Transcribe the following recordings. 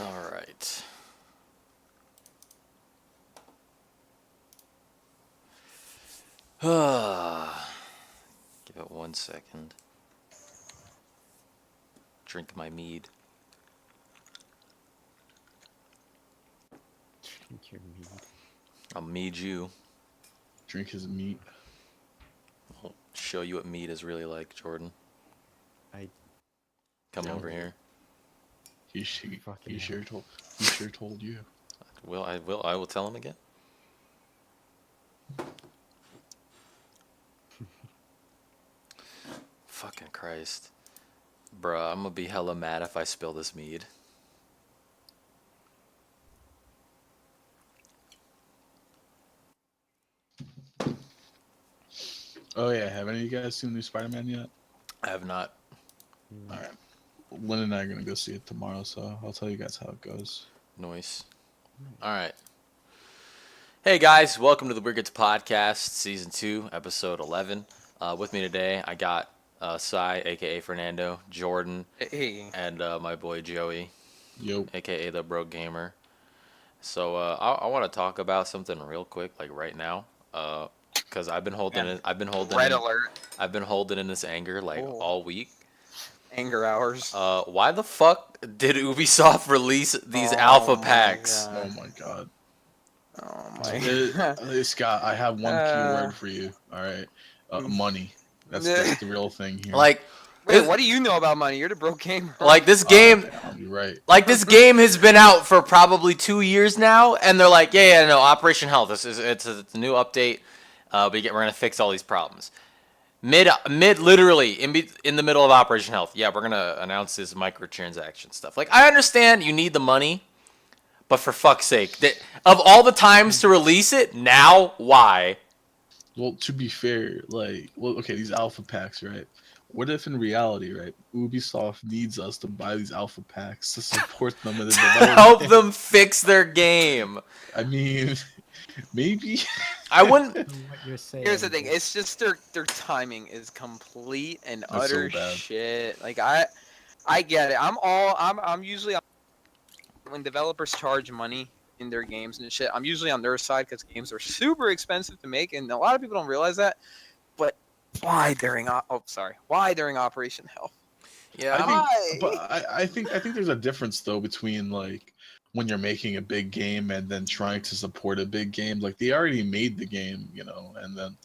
All right. Give it 1 second. Drink my mead. Drink your mead. I'll mead you. Drink his meat. I'll show you what mead is really like, Jordan. I Come don't. over here. He Fucking sure told you. I will tell him again. Fucking Christ. Bruh, I'm gonna be hella mad if I spill this mead. Oh yeah, have any of you guys seen the new Spider-Man yet? I have not. All right. Lynn and I are gonna go see it tomorrow, so I'll tell you guys how it goes. Noise. Alright. Hey guys, welcome to the Weird Kids Podcast, Season 2, Episode 11. With me today, I got Sai, aka Fernando, Jordan, Hey. and my boy Joey, Yo. aka the Broke Gamer. So I want to talk about something real quick, like right now, because I've been holding it. Red alert. I've been holding in this anger like Oh. all week. Anger hours. Why the fuck did Ubisoft release these alpha my packs? God. Oh my god. Oh my. Scott, I have one keyword for you. All right. Money. That's the real thing here. Like, Wait, what do you know about money? You're the broke gamer. like this game. Damn, you're right. Like this game has been out for probably 2 years now, and they're like, yeah, no, Operation Health. It's a new update. We're gonna fix all these problems. Mid, literally in the middle of Operation Health. Yeah, we're gonna announce this microtransaction stuff. Like, I understand you need the money, but for fuck's sake, of all the times to release it, now why? Well, to be fair, okay, these alpha packs, right? What if in reality, right, Ubisoft needs us to buy these alpha packs to support them in the To development? help them fix their game. I mean, maybe. I wouldn't. what you're saying. Here's the thing. It's just their timing is complete and That's so utter bad. shit. Like I get it. I'm usually when developers charge money in their games and shit. I'm usually on their side because games are super expensive to make, and a lot of people don't realize that. But why during Operation Hell? Yeah, I think there's a difference though between like when you're making a big game and then trying to support a big game. Like they already made the game, and then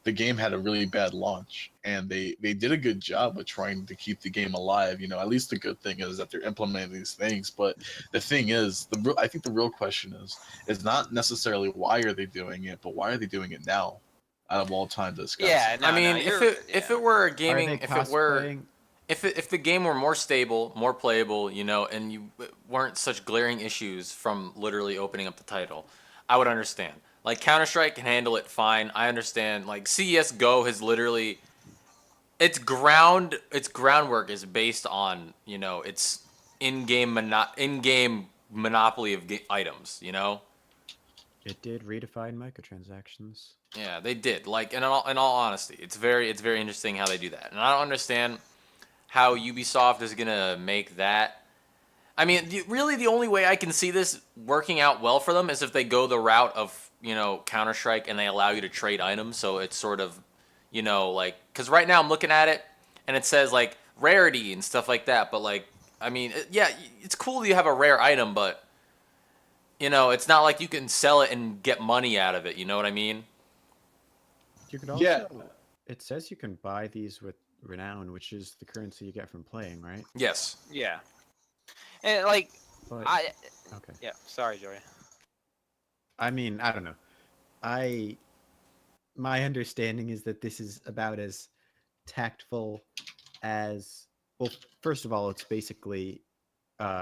the game had a really bad launch, and they did a good job of trying to keep the game alive. At least the good thing is that they're implementing these things. But the thing is, I think the real question is not necessarily why are they doing it, but why are they doing it now? Out of all time, this guy. Yeah, no, I mean, no, if it were a Are gaming, they if it were. cosplaying? If the game were more stable, more playable, and you weren't such glaring issues from literally opening up the title, I would understand. Like Counter-Strike can handle it fine. I understand. Like CS:GO has literally its groundwork is based on, its in-game monopoly of items, It did redefine microtransactions. Yeah, they did. Like in all honesty, it's very interesting how they do that. And I don't understand how Ubisoft is gonna make that. I mean, really, the only way I can see this working out well for them is if they go the route of Counter-Strike and they allow you to trade items. So it's sort of, like, because right now I'm looking at it and it says like rarity and stuff like that. But like, I mean, yeah, it's cool that you have a rare item, but it's not like you can sell it and get money out of it. You know what I mean? You could also. Yeah. It says you can buy these with renown, which is the currency you get from playing, right? Yes. Yeah. And like But okay. yeah. Sorry, Joey. I mean, I don't know. My understanding is that this is about as tactful as, well, first of all, it's basically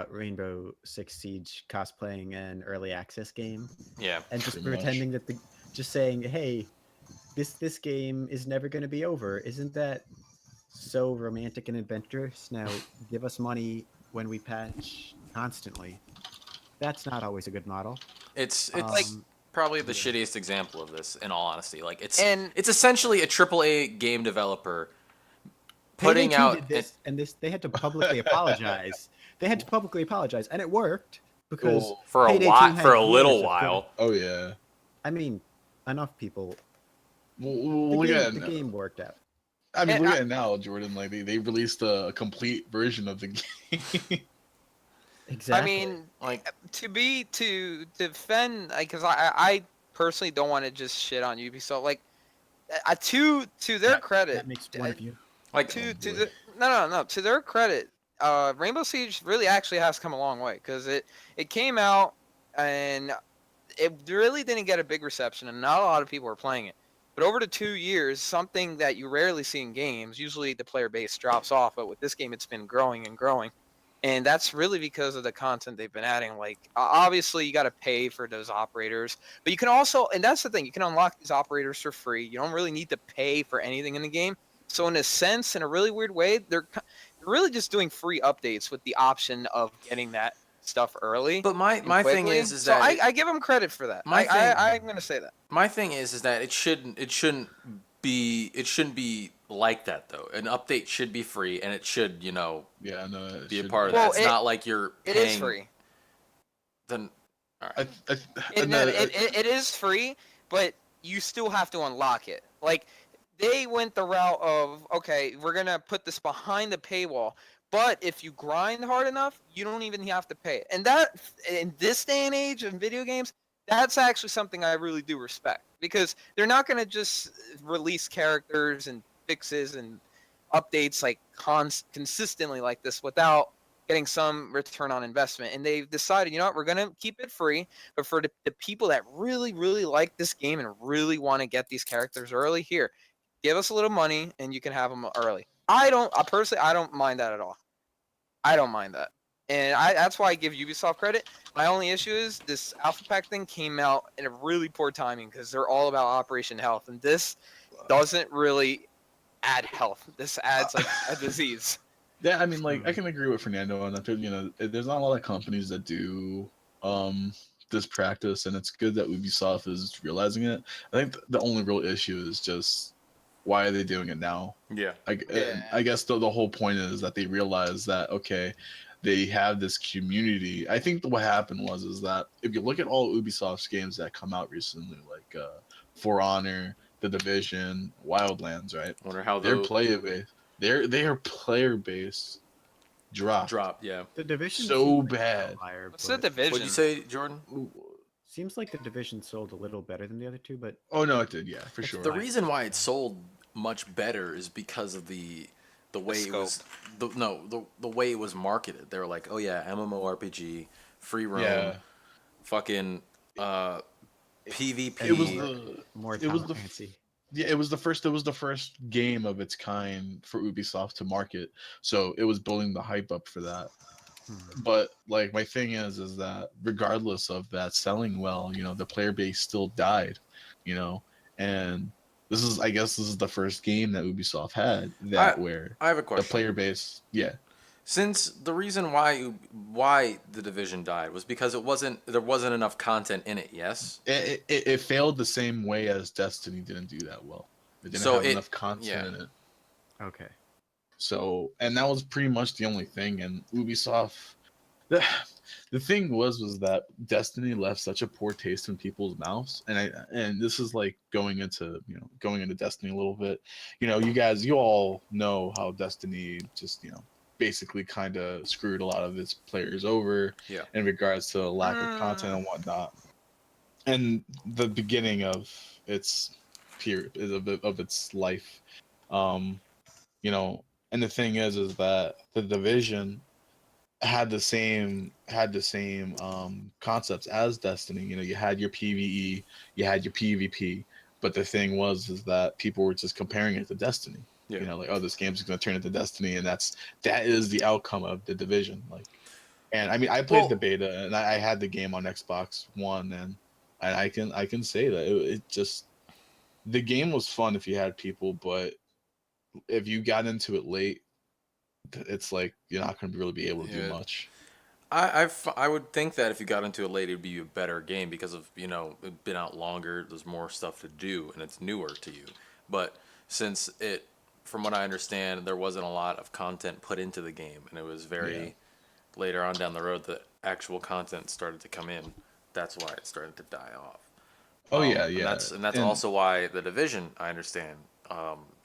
Rainbow Six Siege cosplaying an early access game Yeah. and just Pretty much. pretending that just saying, hey, this game is never going to be over. Isn't that so romantic and adventurous? Now give us money when we patch constantly. That's not always a good model. It's Like- probably the shittiest example of this, in all honesty. Like it's essentially a AAA game developer putting Payday 2 out did this, and they had to publicly apologize. They had to publicly apologize, and it worked because Well, For a Payday 2 while, had for a years little of good- while. oh yeah. I mean, enough people. Well, look at The it. game worked out. I mean, And look at it now, Jordan. Like they released a complete version of the game. Exactly. I mean, Like, to defend, because I personally don't want to just shit on Ubisoft. Like, to their credit, that makes one of you. like to boy. the no, to their credit, Rainbow Siege really actually has come a long way because it came out and it really didn't get a big reception and not a lot of people were playing it. But over the 2 years, something that you rarely see in games, usually the player base drops off, but with this game it's been growing and growing. And that's really because of the content they've been adding. Like, obviously, you got to pay for those operators, but you can also, and that's the thing, you can unlock these operators for free. You don't really need to pay for anything in the game. So, in a sense, in a really weird way, they're really just doing free updates with the option of getting that stuff early. but my and thing quickly. is So that I give them credit for that. My thing- I'm gonna say that. my thing is that it shouldn't be like that though. An update should be free, and it should Yeah, no. It be a should part of be. that. Well, It's not like you're It paying. is free. Then, all right. It is free, but you still have to unlock it. Like, they went the route of, okay, we're gonna put this behind the paywall, but if you grind hard enough, you don't even have to pay it. And that, in this day and age in video games, that's actually something I really do respect because they're not gonna just release characters and fixes and updates like consistently like this without getting some return on investment. And they've decided, you know what, we're gonna keep it free, but for the people that really, really like this game and really want to get these characters early, here, give us a little money and you can have them early. I don't mind that at all. I don't mind that. And that's why I give Ubisoft credit. My only issue is this Alpha Pack thing came out in a really poor timing because they're all about Operation Health. And this doesn't really add health. This adds like a disease. Yeah, I mean, like I can agree with Fernando on that. There's not a lot of companies that do this practice, and it's good that Ubisoft is realizing it. I think the only real issue is just why are they doing it now? Yeah. I guess the whole point is that they realize that okay, they have this community. I think what happened is that if you look at all Ubisoft's games that come out recently, like For Honor, The Division, Wildlands, right? Wonder how Their those player base, their player base dropped drop. Yeah. The Division so seemed like an bad. outlier, What's the but division? What'd you say, Jordan? seems like the Division sold a little better than the other two, but Oh no, it did, yeah, for sure. The reason why it sold much better is because of the way it was the way it was marketed. They were like, oh yeah, MMORPG, free roam, Yeah. fucking PvP. It was the more It was talent the fancy. yeah, it was the first game of its kind for Ubisoft to market. So it was building the hype up for that. But like my thing is that regardless of that selling well, the player base still died, and I guess this is the first game that Ubisoft had where I have a the question. player base, yeah. Since the reason why the Division died was because there wasn't enough content in it. Yes. It failed the same way as Destiny didn't do that well. It didn't have enough content in it. Okay. So, and that was pretty much the only thing. And Ubisoft, the thing was that Destiny left such a poor taste in people's mouths. And this is like going into Destiny a little bit. You all know how Destiny just basically kind of screwed a lot of its players over. Yeah. In regards to lack of content and whatnot. And the beginning of its period of its life, and the thing is that the Division had the same concepts as Destiny. You had your PvE, you had your PvP, but the thing is that people were just comparing it to Destiny. Yeah. Like, oh, this game's going to turn into Destiny, and that is the outcome of the Division. Like, and I mean, I played the beta, and I had the game on Xbox One, and I can say that it just the game was fun if you had people, but if you got into it late, it's like you're not going to really be able to do much. I would think that if you got into it late, it would be a better game because of it'd been out longer. There's more stuff to do, and it's newer to you. But since from what I understand, there wasn't a lot of content put into the game, and it was very later on down the road, the actual content started to come in. That's why it started to die off. Oh yeah, And yeah. that's also why the Division, I understand,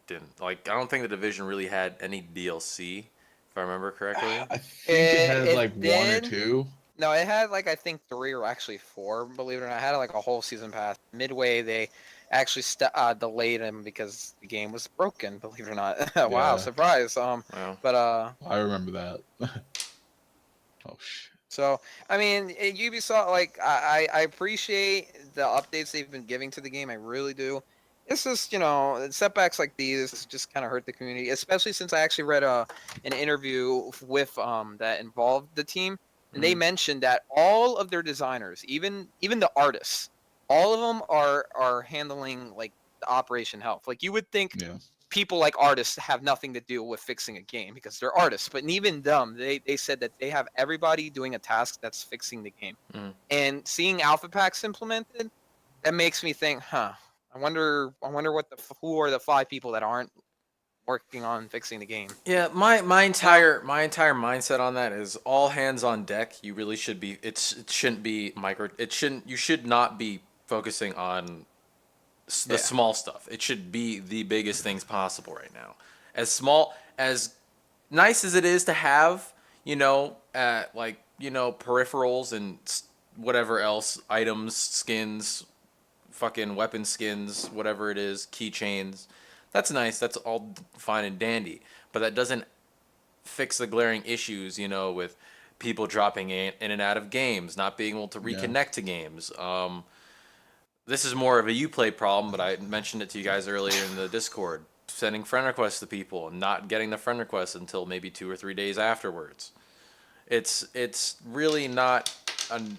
didn't like. I don't think the Division really had any DLC, if I remember correctly. I think it had It like one or did. two. No, it had like I think 3 or actually 4. Believe it or not, it had like a whole season pass. Midway, they actually delayed him because the game was broken. Believe it or not. Wow, Yeah, surprise. Well, But I remember that. Oh shit. So I mean, Ubisoft, like I appreciate the updates they've been giving to the game. I really do. It's just setbacks like these just kind of hurt the community, especially since I actually read an interview with that involved the team, and they Mhm. mentioned that all of their designers, even the artists, all of them are handling like the operation health. Like you would think Yeah. people like artists have nothing to do with fixing a game because they're artists, but even them, they said that they have everybody doing a task that's fixing the game. Mhm. And seeing alpha packs implemented, that makes me think, I wonder who are the 5 people that aren't working on fixing the game. Yeah, my entire mindset on that is all hands on deck. You really should be. It shouldn't be micro. It shouldn't. You should not be focusing on the Yeah. small stuff. It should be the biggest things possible right now. As small as nice as it is to have, peripherals and whatever else, items, skins, fucking weapon skins, whatever it is, keychains. That's nice. That's all fine and dandy. But that doesn't fix the glaring issues, with people dropping in and out of games, not being able to Yeah. reconnect to games. This is more of a Uplay problem, but I mentioned it to you guys earlier in the Discord. Sending friend requests to people and not getting the friend requests until maybe 2 or 3 days afterwards. It's really not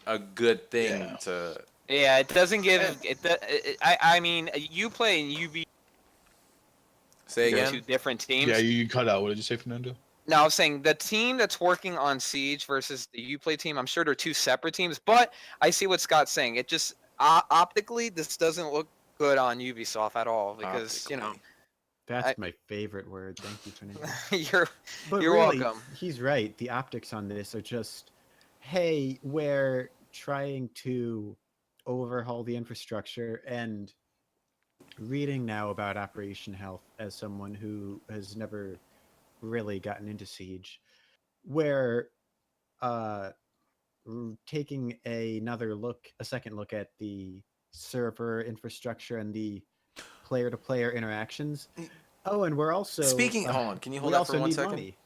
a good thing Yeah. to Yeah, it doesn't give I mean, Uplay and UB say are again. 2 different teams. Yeah, you cut out. What did you say, Fernando? Now, I'm saying the team that's working on Siege versus the Uplay team, I'm sure they're 2 separate teams, but I see what Scott's saying. It just optically, this doesn't look good on Ubisoft at all because Optically. That's I- my favorite word. Thank you, Fernando. you're But you're really, welcome. he's right. The optics on this are just, hey, we're trying to overhaul the infrastructure. And reading now about Operation Health as someone who has never really gotten into Siege, where uh, taking a second look at the server infrastructure and the player-to-player interactions. Oh, and we're also Hold on, can you hold we that also for 1 need second? money.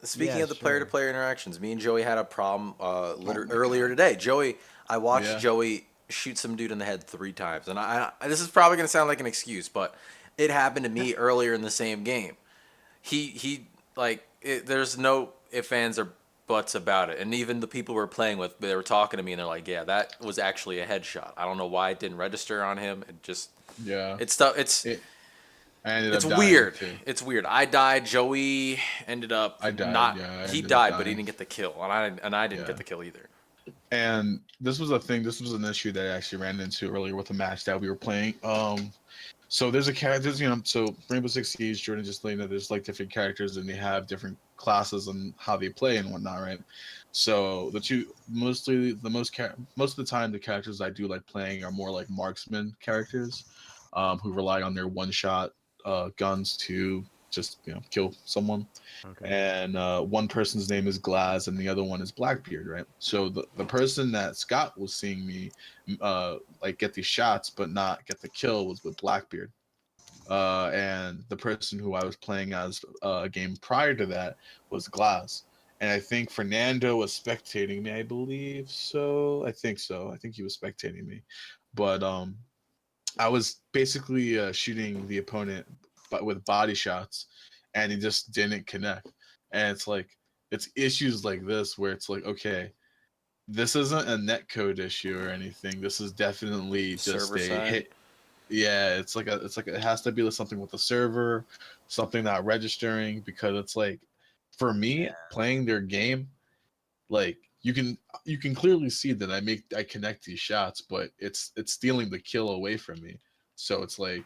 Speaking Yeah, of the sure. player-to-player interactions, me and Joey had a problem my earlier God. today. I watched Yeah. Joey shoot some dude in the head 3 times, and this is probably gonna sound like an excuse, but it happened to me earlier in the same game. There's no ifs, ands, or buts about it, and even the people we were playing with, they were talking to me, and they're like, "Yeah, that was actually a headshot. I don't know why it didn't register on him. It just Yeah. it's stuff. It's It, I ended it's up dying weird. too. It's weird. I died. Joey ended up I died. not. Yeah, I He ended up died, but he dying. didn't get the kill, and I didn't Yeah. get the kill either. And this was a thing. This was an issue that I actually ran into earlier with a match that we were playing. So there's a character, so Rainbow Six Siege, Jordan just letting you know there's like different characters and they have different classes and how they play and whatnot, right? So most of the time the characters I do like playing are more like marksman characters, who rely on their one-shot guns to just kill someone. Okay. And one person's name is Glaz and the other one is Blackbeard, right? So the person that Scott was seeing me like get these shots but not get the kill was with Blackbeard. And the person who I was playing as a game prior to that was Glaz. And I think Fernando was spectating me, I believe so. I think so. I think he was spectating me. But I was basically shooting the opponent but with body shots and he just didn't connect. And it's issues like this where it's like, okay, this isn't a netcode issue or anything. This is definitely just Server a side. hit. Yeah, it has to be something with the server, something not registering, because it's like for me playing their game, like you can clearly see that I connect these shots, but it's stealing the kill away from me. So it's like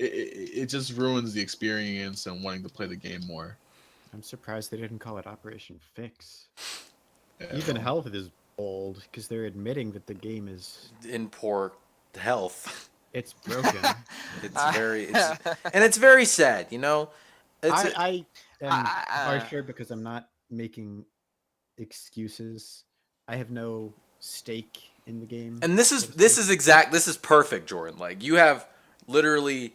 it just ruins the experience and wanting to play the game more. I'm surprised they didn't call it Operation Fix. Yeah, Even well, Health is bold because they're admitting that the game is In poor health. it's broken. It's very and it's very sad, you know. It's I am I- harsher because I'm not making excuses. I have no stake in the game. and this so is to this speak. is exact. This is perfect, Jordan. Like you have literally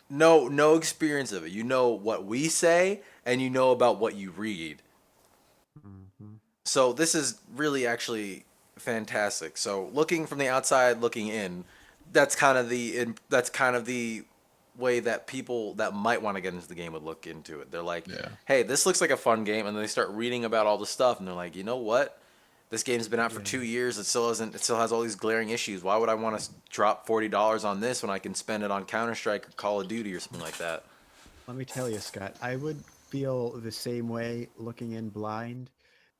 no experience of it. You know what we say, and you know about what you read. Mhm. So this is really actually fantastic. So looking from the outside, looking in, that's kind of the way that people that might want to get into the game would look into it. They're like, yeah. "Hey, this looks like a fun game," and then they start reading about all the stuff, and they're like, "You know what? This game's been out for Yeah. 2 years. It still hasn't. It still has all these glaring issues. Why would I want to drop $40 on this when I can spend it on Counter Strike or Call of Duty or something like that?" Let me tell you, Scott, I would feel the same way looking in blind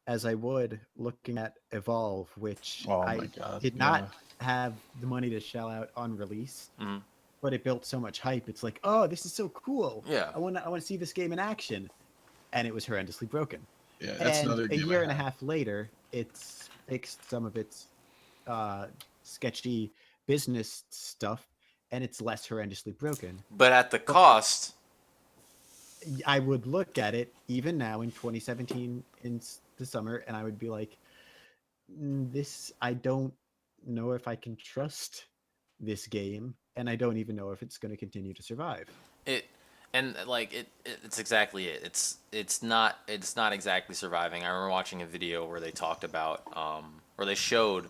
as I would looking at Evolve, which Oh my I god. did Yeah. not have the money to shell out on release, Mhm. but it built so much hype. It's like, oh, this is so cool. Yeah. I want to see this game in action. And it was horrendously broken. Yeah. That's And another a game year I and a had. half later, it's fixed some of its sketchy business stuff, and it's less horrendously broken. But at the But cost, I would look at it even now in 2017 in the summer, and I would be like, This I don't know if I can trust this game, and I don't even know if it's going to continue to survive." it and like it's exactly it. It's not exactly surviving. I remember watching a video where they talked about where they showed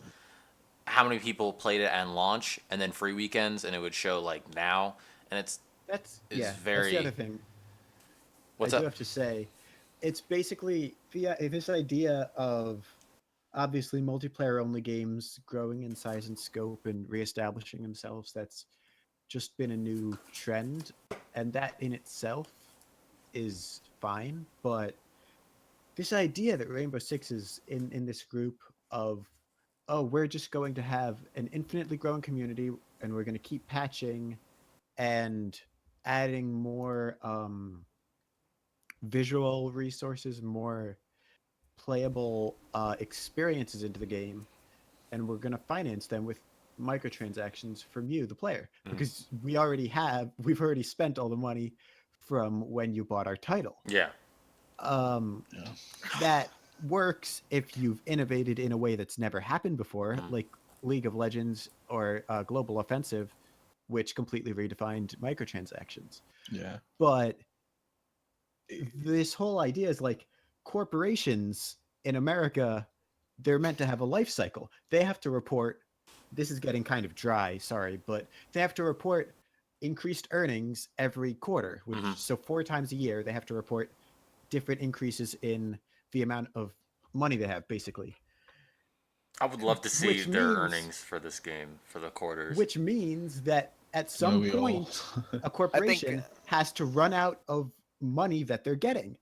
how many people played it at launch and then free weekends, and it would show like now, and it's That's the other very thing I what's do up? have to say. It's basically this idea of obviously multiplayer only games growing in size and scope and reestablishing themselves. That's just been a new trend, and that in itself is fine. But this idea that Rainbow Six is in this group of, oh, we're just going to have an infinitely growing community and we're going to keep patching and adding more visual resources, more playable experiences into the game, and we're going to finance them with microtransactions from you, the player, Mhm. because we've already spent all the money from when you bought our title. Yeah. Um, Yeah. that works if you've innovated in a way that's never happened before, Mhm. like League of Legends or Global Offensive, which completely redefined microtransactions. Yeah. But this whole idea is like corporations in America, they're meant to have a life cycle. They have to report, this is getting kind of dry, sorry, but they have to report increased earnings every quarter, which Mhm. so 4 times a year they have to report different increases in the amount of money they have, basically. I would love to see Which their means earnings for this game for the quarters. which means that at No, some we all. point a I think corporation has to run out of money that they're getting,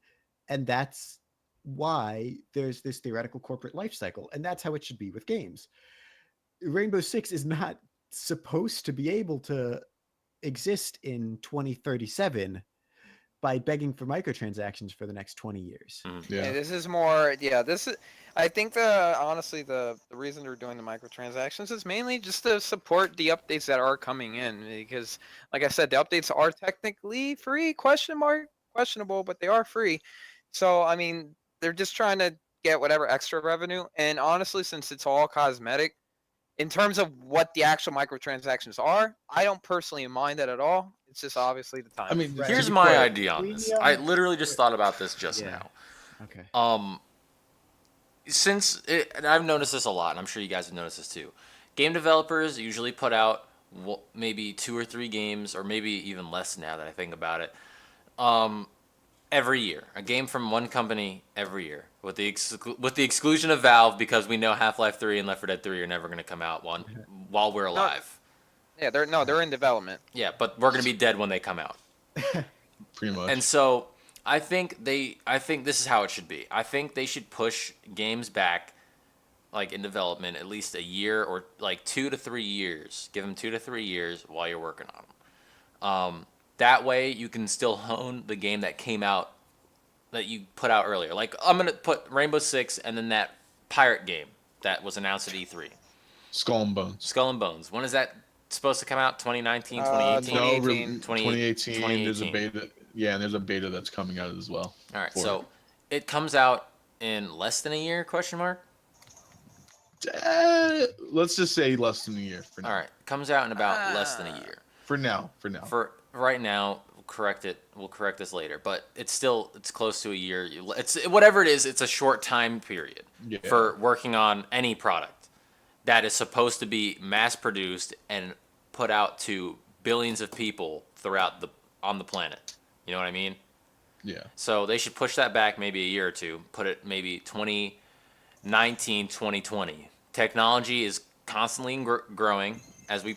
and that's why there's this theoretical corporate life cycle, and that's how it should be with games. Rainbow Six is not supposed to be able to exist in 2037 by begging for microtransactions for the next 20 years. Mhm. Yeah, Yeah. this is more. Yeah, this is. I think the reason they're doing the microtransactions is mainly just to support the updates that are coming in because, like I said, the updates are technically free. Question mark questionable, but they are free. So I mean, they're just trying to get whatever extra revenue. And honestly, since it's all cosmetic, in terms of what the actual microtransactions are, I don't personally mind that at all. It's just obviously the I time. mean, to Here's be my quite, idea on this. I Premium. literally just thought about this just Yeah. now. Okay. And I've noticed this a lot, and I'm sure you guys have noticed this too. Game developers usually put out maybe 2 or 3 games, or maybe even less now that I think about it, every year. A game from one company every year, with the exclusion of Valve, because we know Half-Life 3 and Left 4 Dead 3 are never going to come out while we're No, alive. yeah, they're in development. Yeah, but we're going to be dead when they come out. pretty much. And so I think this is how it should be. I think they should push games back, like in development, at least a year, or like 2 to 3 years. Give them 2 to 3 years while you're working on them. That way you can still hone the game that came out that you put out earlier. Like I'm gonna put Rainbow Six and then that pirate game that was announced at E3, Skull and Bones. Skull and Bones. When is that supposed to come out? 2019, 2018? No, 2018. 2018. There's a beta. Yeah, and there's a beta that's coming out as well. All right, for so it comes out in less than a year? Question mark. Let's just say less than a year for now. All right, comes out in about less than a year. For now. For right now, we'll correct it. We'll correct this later, but it's close to a year. It's whatever it is. It's a short time period Yeah. for working on any product that is supposed to be mass produced and put out to billions of people on the planet. You know what I mean? Yeah. So they should push that back maybe a year or two. Put it maybe 2019, 2020. Technology is constantly growing as we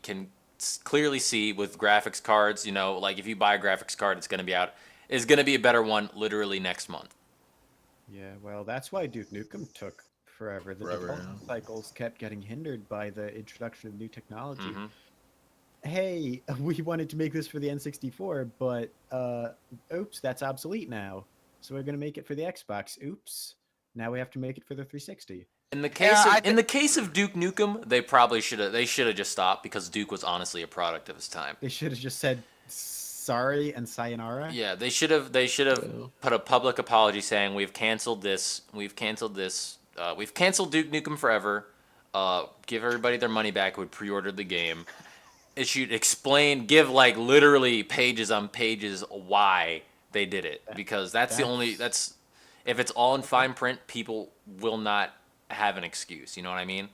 can clearly see with graphics cards. You know, like if you buy a graphics card, it's going to be a better one literally next month. Yeah, well, that's why Duke Nukem took forever. The development cycles kept getting hindered by the introduction of new technology. Mm-hmm. Hey, we wanted to make this for the N64, but oops, that's obsolete now. So we're going to make it for the Xbox. Oops. Now we have to make it for the 360. In the case of Duke Nukem, they should have just stopped because Duke was honestly a product of his time. They should have just said sorry and sayonara. Yeah, they should have put a public apology saying we've canceled this. We've canceled Duke Nukem forever. Give everybody their money back who had pre-ordered the game. It should give like literally pages on pages why they did it, because that's if it's all in fine print, people will not have an excuse. You know what I mean?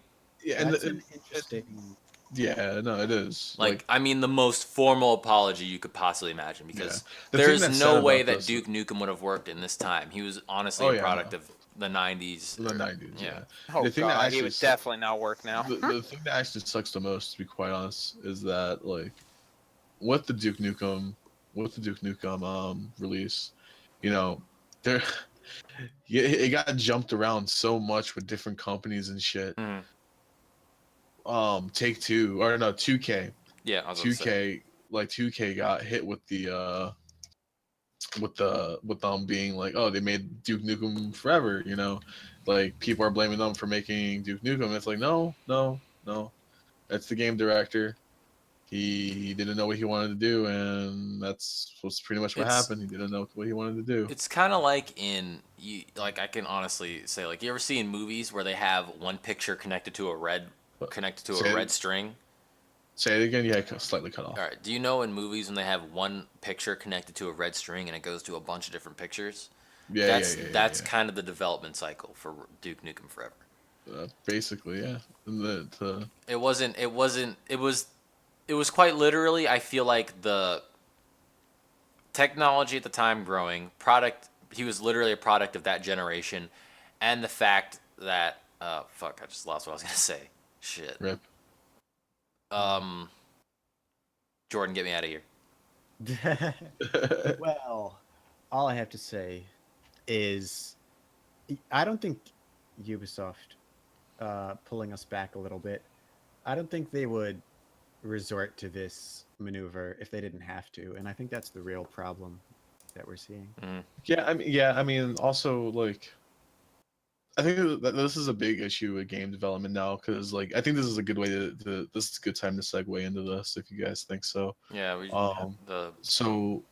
Yeah, That's an interesting. Yeah, no, it is. Like I mean, the most formal apology you could possibly imagine, because The there's thing that's no sad way about that this- Duke Nukem would have worked in this time. He was honestly a product of the 90s. The 90s, yeah. Oh The thing that god, he actually would sucks- definitely not work now. the thing that actually sucks the most, to be quite honest, is that like with the Duke Nukem release, you know, there it got jumped around so much with different companies and shit. Mhm. Take Two or no 2K. Yeah, I was gonna say. 2K got hit with them being like, oh, they made Duke Nukem forever, you know, like people are blaming them for making Duke Nukem. It's like no, that's the game director. He didn't know what he wanted to do, and that's pretty much what happened. He didn't know what he wanted to do. It's kind of like I can honestly say, like, you ever see in movies where they have one picture connected to a red string? Say it again. Yeah, slightly cut off. All right. Do you know in movies when they have one picture connected to a red string and it goes to a bunch of different pictures? Yeah, That's kind of the development cycle for Duke Nukem Forever. Basically, yeah. It was quite literally, I feel like, the technology at the time growing, he was literally a product of that generation, and the fact that, I just lost what I was going to say. Shit. Rip. Jordan, get me out of here. Well, all I have to say is I don't think Ubisoft, pulling us back a little bit, I don't think they would resort to this maneuver if they didn't have to, and I think that's the real problem that we're seeing. I mean, also, like, I think that this is a big issue with game development now, because, like, I think this is a good way this is a good time to segue into this, if you guys think so. Yeah, so,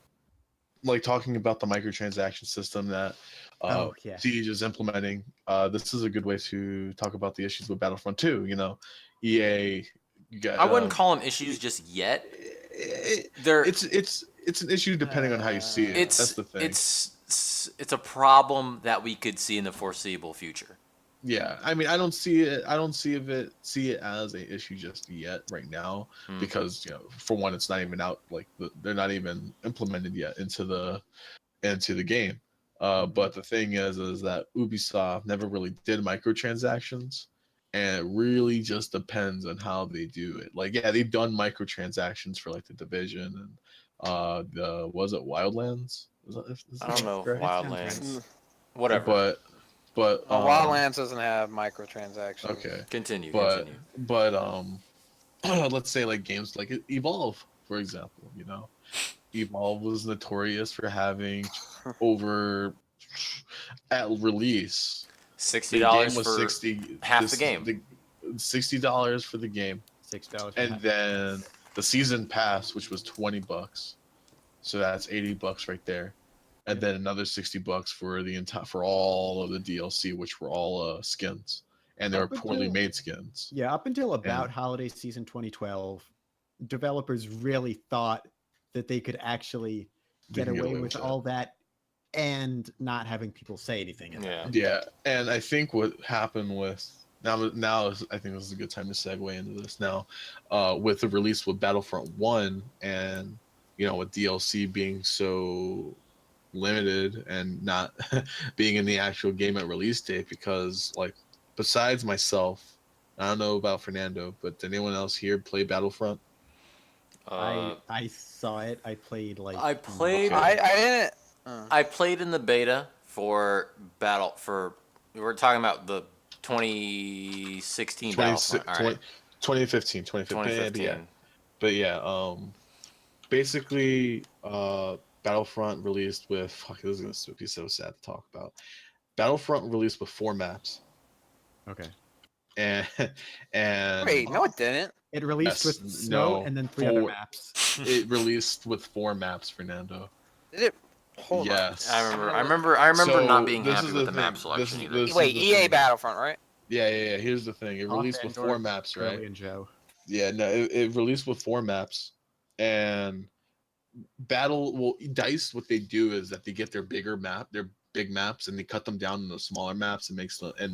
like, talking about the microtransaction system that Siege is implementing, this is a good way to talk about the issues with Battlefront 2. You know, EA. I wouldn't call them issues just yet. It's an issue depending on how you see it. That's the thing. It's a problem that we could see in the foreseeable future. Yeah, I mean, I don't see it as an issue just yet right now, because, you know, for one, it's not even out. Like, they're not even implemented yet into the game. But the thing is that Ubisoft never really did microtransactions, and it really just depends on how they do it. Like, yeah, they've done microtransactions for, like, the Division and was it Wildlands? I don't know, Wildlands. Whatever. But Wildlands doesn't have microtransactions. Okay. Continue. But let's say like games like Evolve, for example, you know, Evolve was notorious for having over at release. The game $60 was for 60. half the game. $60 for the game, $6. and then the season pass, which was $20. So that's $80 right there, and then another $60 for the entire for all of the DLC, which were all skins, and they were Up poorly until- made skins. Yeah, up until about And- holiday season 2012, developers really thought that they could actually They get can away with that. all that and not having people say anything about Yeah. it. Yeah, and I think what happened with I think this is a good time to segue into this now, with the release with Battlefront 1 and with DLC being so limited and not being in the actual game at release date, because like besides myself, I don't know about Fernando, but did anyone else here play Battlefront? I saw it. I played like I played. Okay. I didn't. I played in the beta for we're talking about the 2016 Battlefront. All right. 2015. 2015. But yeah, basically, Battlefront released with this is gonna be so sad to talk about. Battlefront released with 4 maps, Okay. and Wait, no, it didn't. It released Yes, with snow no, and then 3 other 4 maps. it released with 4 maps, Fernando. Did it? Hold on. Yes. I remember So, not being this happy is with the the map thing. selection This- either. this- Wait, the EA thing. Battlefront, right? Yeah. Here's the thing. It released with 4 maps, right? Curly and Joe. Yeah, no, it released with 4 maps, and Dice. What they do is that they get their big maps, and they cut them down into smaller maps and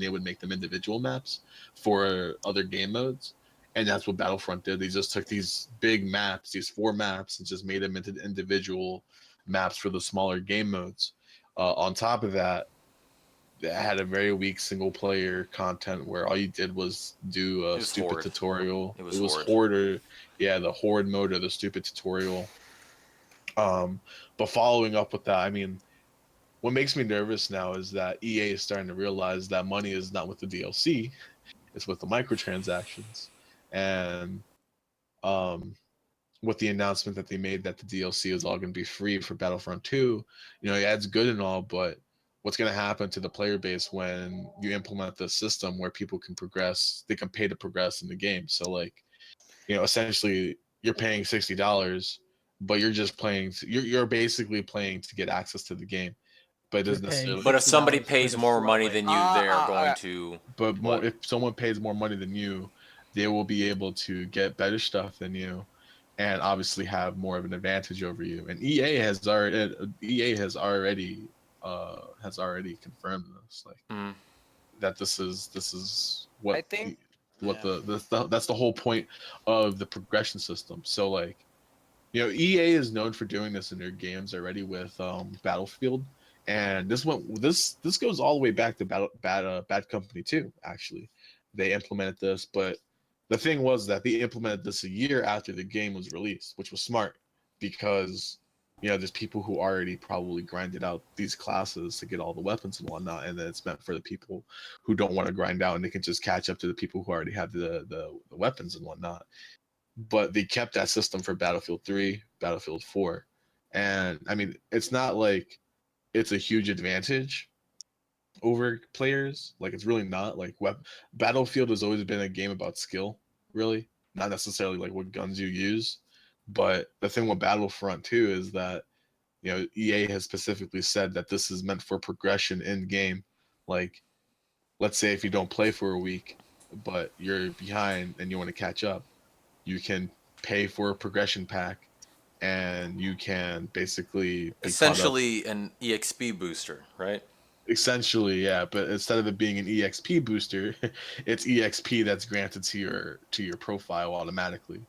they would make them individual maps for other game modes. And that's what Battlefront did. They just took these big maps, these 4 maps, and just made them into individual maps for the smaller game modes. On top of that, it had a very weak single player content where all you did was do a was stupid Horde. tutorial. It was Horde. Horde, yeah, the Horde mode or the stupid tutorial. But following up with that, I mean, what makes me nervous now is that EA is starting to realize that money is not with the DLC, it's with the microtransactions. And with the announcement that they made that the DLC is all going to be free for Battlefront 2, yeah, it's good and all, but what's going to happen to the player base when you implement this system where people can progress, they can pay to progress in the game? So like, essentially you're paying $60, but you're just playing, you're basically playing to get access to the game, but it doesn't You're paying necessarily. But if somebody $60 for pays the more money throwaway. than you, they are going to. But What? if someone pays more money than you, they will be able to get better stuff than you, and obviously have more of an advantage over you. And EA has already confirmed this, like Mhm. that this is what I think- that's the whole point of the progression system. So like, EA is known for doing this in their games already with Battlefield. And this goes all the way back to Bad Company 2. Actually, they implemented this, but the thing was that they implemented this a year after the game was released, which was smart because there's people who already probably grinded out these classes to get all the weapons and whatnot, and then it's meant for the people who don't want to grind out, and they can just catch up to the people who already have the weapons and whatnot. But they kept that system for Battlefield 3, Battlefield 4, and I mean, it's not like it's a huge advantage over players. Like, it's really not. Like, Battlefield has always been a game about skill, really, not necessarily like what guns you use. But the thing with Battlefront 2 is that EA has specifically said that this is meant for progression in game. Like, let's say if you don't play for a week, but you're behind and you want to catch up, you can pay for a progression pack, and you can basically be Essentially an EXP booster, right? essentially, yeah. But instead of it being an EXP booster, it's EXP that's granted to your profile automatically,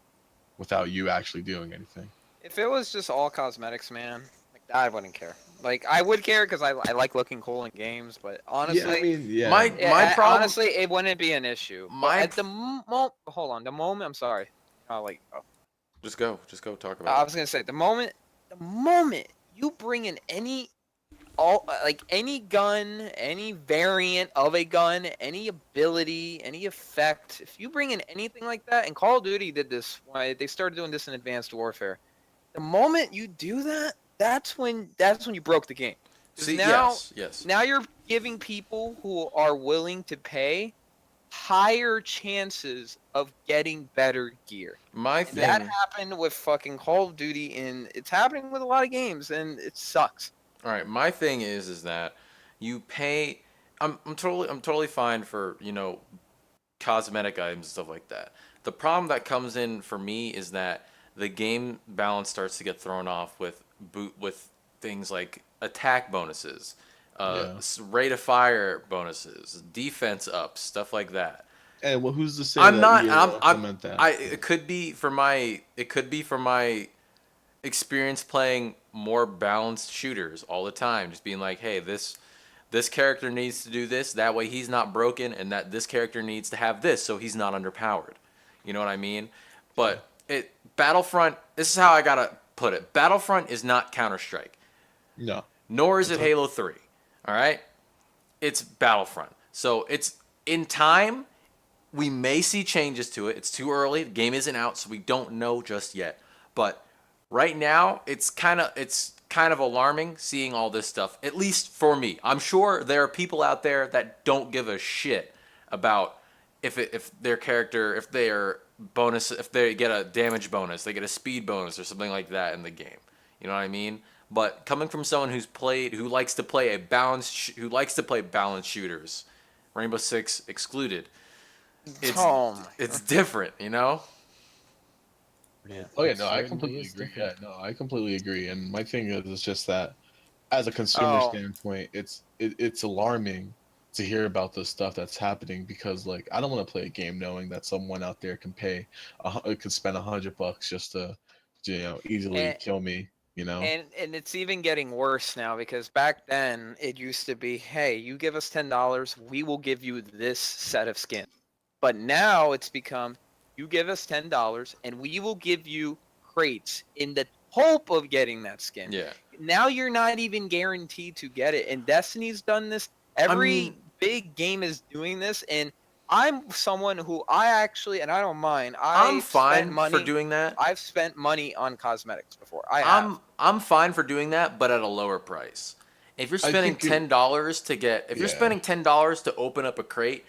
without you actually doing anything. If it was just all cosmetics, man, like I wouldn't care. Like I would care because I like looking cool in games, but honestly, yeah, I mean, yeah. My problem. honestly, it wouldn't be an issue. But at the moment, hold on, the moment. I'm sorry. Just go talk I about was gonna say the moment you bring in any gun, any variant of a gun, any ability, any effect, if you bring in anything like that, and Call of Duty did this when they started doing this in Advanced Warfare, The moment you do that, that's when you broke the game. 'Cause See, now, yes. now you're giving people who are willing to pay higher chances of getting better gear. My And that thing. happened with fucking Call of Duty, and it's happening with a lot of games, and it sucks. All right, my thing is that you pay. I'm totally fine for cosmetic items and stuff like that. The problem that comes in for me is that the game balance starts to get thrown off with things like attack bonuses, Yeah. rate of fire bonuses, defense ups, stuff like that. And well, who's to say I'm that not. EA will I'm. implement that? It could be for my. It could be for my experience playing more balanced shooters all the time. Just being like, hey, this character needs to do this. That way he's not broken, and that this character needs to have this, so he's not underpowered. You know what I mean? But Battlefront. This is how I gotta put it. Battlefront is not Counter Strike. No. Nor is it Halo 3. All right? It's Battlefront. So it's in time. We may see changes to it. It's too early. The game isn't out, so we don't know just yet. But right now, it's kind of alarming seeing all this stuff. At least for me. I'm sure there are people out there that don't give a shit about if their character, if they get a damage bonus, they get a speed bonus or something like that in the game. You know what I mean? But coming from someone who likes to play balanced shooters, Rainbow Six excluded, it's different, you know? Yeah. Oh yeah, it no, I certainly completely is agree. different. Yeah, no, I completely agree. And my thing is just that, as a consumer Oh. standpoint, it's alarming to hear about the stuff that's happening because like I don't want to play a game knowing that someone out there can could spend $100 just to easily And, kill me. You know. and it's even getting worse now because back then it used to be, hey, you give us $10, we will give you this set of skin. But now it's become, you give us $10 and we will give you crates in the hope of getting that skin. Yeah. Now you're not even guaranteed to get it. And Destiny's done this. Every big game is doing this. And I'm someone who I actually, and I don't mind. I'm fine money, for doing that. I've spent money on cosmetics before. I'm fine for doing that, but at a lower price. If you're spending $10 to get, if you're spending $10 to open up a crate,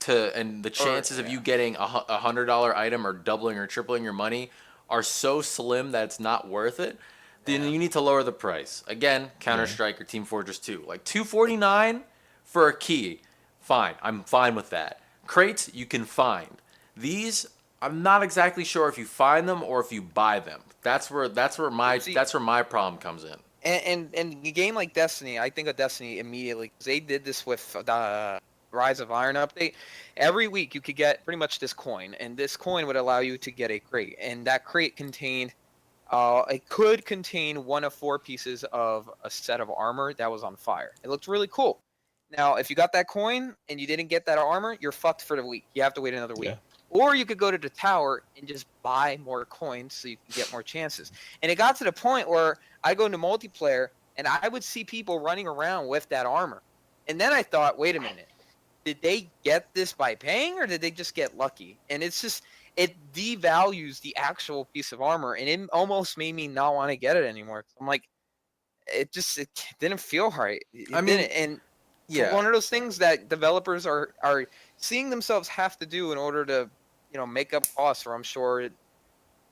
and the chances of you getting a $100 item or doubling or tripling your money are so slim that it's not worth it, then you need to lower the price. Again, Counter Strike or Team Fortress 2, like $249 for a key, fine. I'm fine with that. Crates you can find. These I'm not exactly sure if you find them or if you buy them. That's where my problem comes in. And a game like Destiny, I think of Destiny immediately because they did this with the Rise of Iron update. Every week you could get pretty much this coin, and this coin would allow you to get a crate, and that crate contained it could contain one of 4 pieces of a set of armor that was on fire. It looked really cool. Now, if you got that coin and you didn't get that armor, you're fucked for the week. You have to wait another week. Yeah. Or you could go to the tower and just buy more coins so you can get more chances. And it got to the point where I go into multiplayer and I would see people running around with that armor. And then I thought, wait a minute. Did they get this by paying or did they just get lucky? And it's just, it devalues the actual piece of armor. And it almost made me not want to get it anymore. I'm like, it didn't feel right. It's one of those things that developers are seeing themselves have to do in order to, make up costs, or I'm sure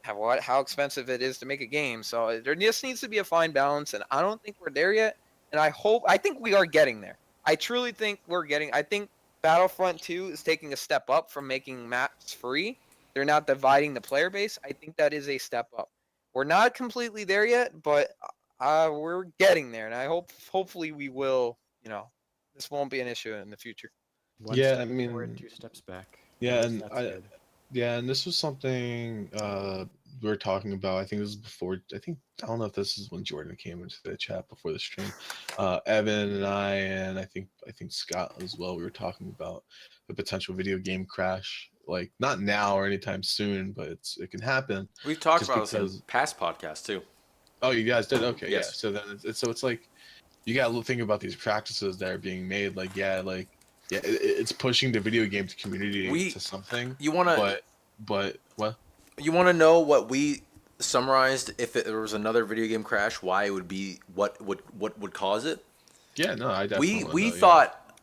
how expensive it is to make a game. So there just needs to be a fine balance, and I don't think we're there yet. And I think we are getting there. I truly think I think Battlefront 2 is taking a step up from making maps free. They're not dividing the player base. I think that is a step up. We're not completely there yet, but we're getting there, and I hopefully we will, this won't be an issue in the future. One Yeah, step I mean, forward, 2 steps back. Yeah, That's and this was something we were talking about. I think this was before. I don't know if this is when Jordan came into the chat before the stream. Evan and I think Scott as well. We were talking about the potential video game crash. Like not now or anytime soon, but it can happen. We've talked about this in past podcasts too. Oh, you guys did? Okay, yes. Yeah. So then it's like you got to think about these practices that are being made. It's pushing the video game community to something. You want to, but what? You want to know what we summarized if there was another video game crash, why it would be what would cause it. Yeah, no, I definitely We know, thought,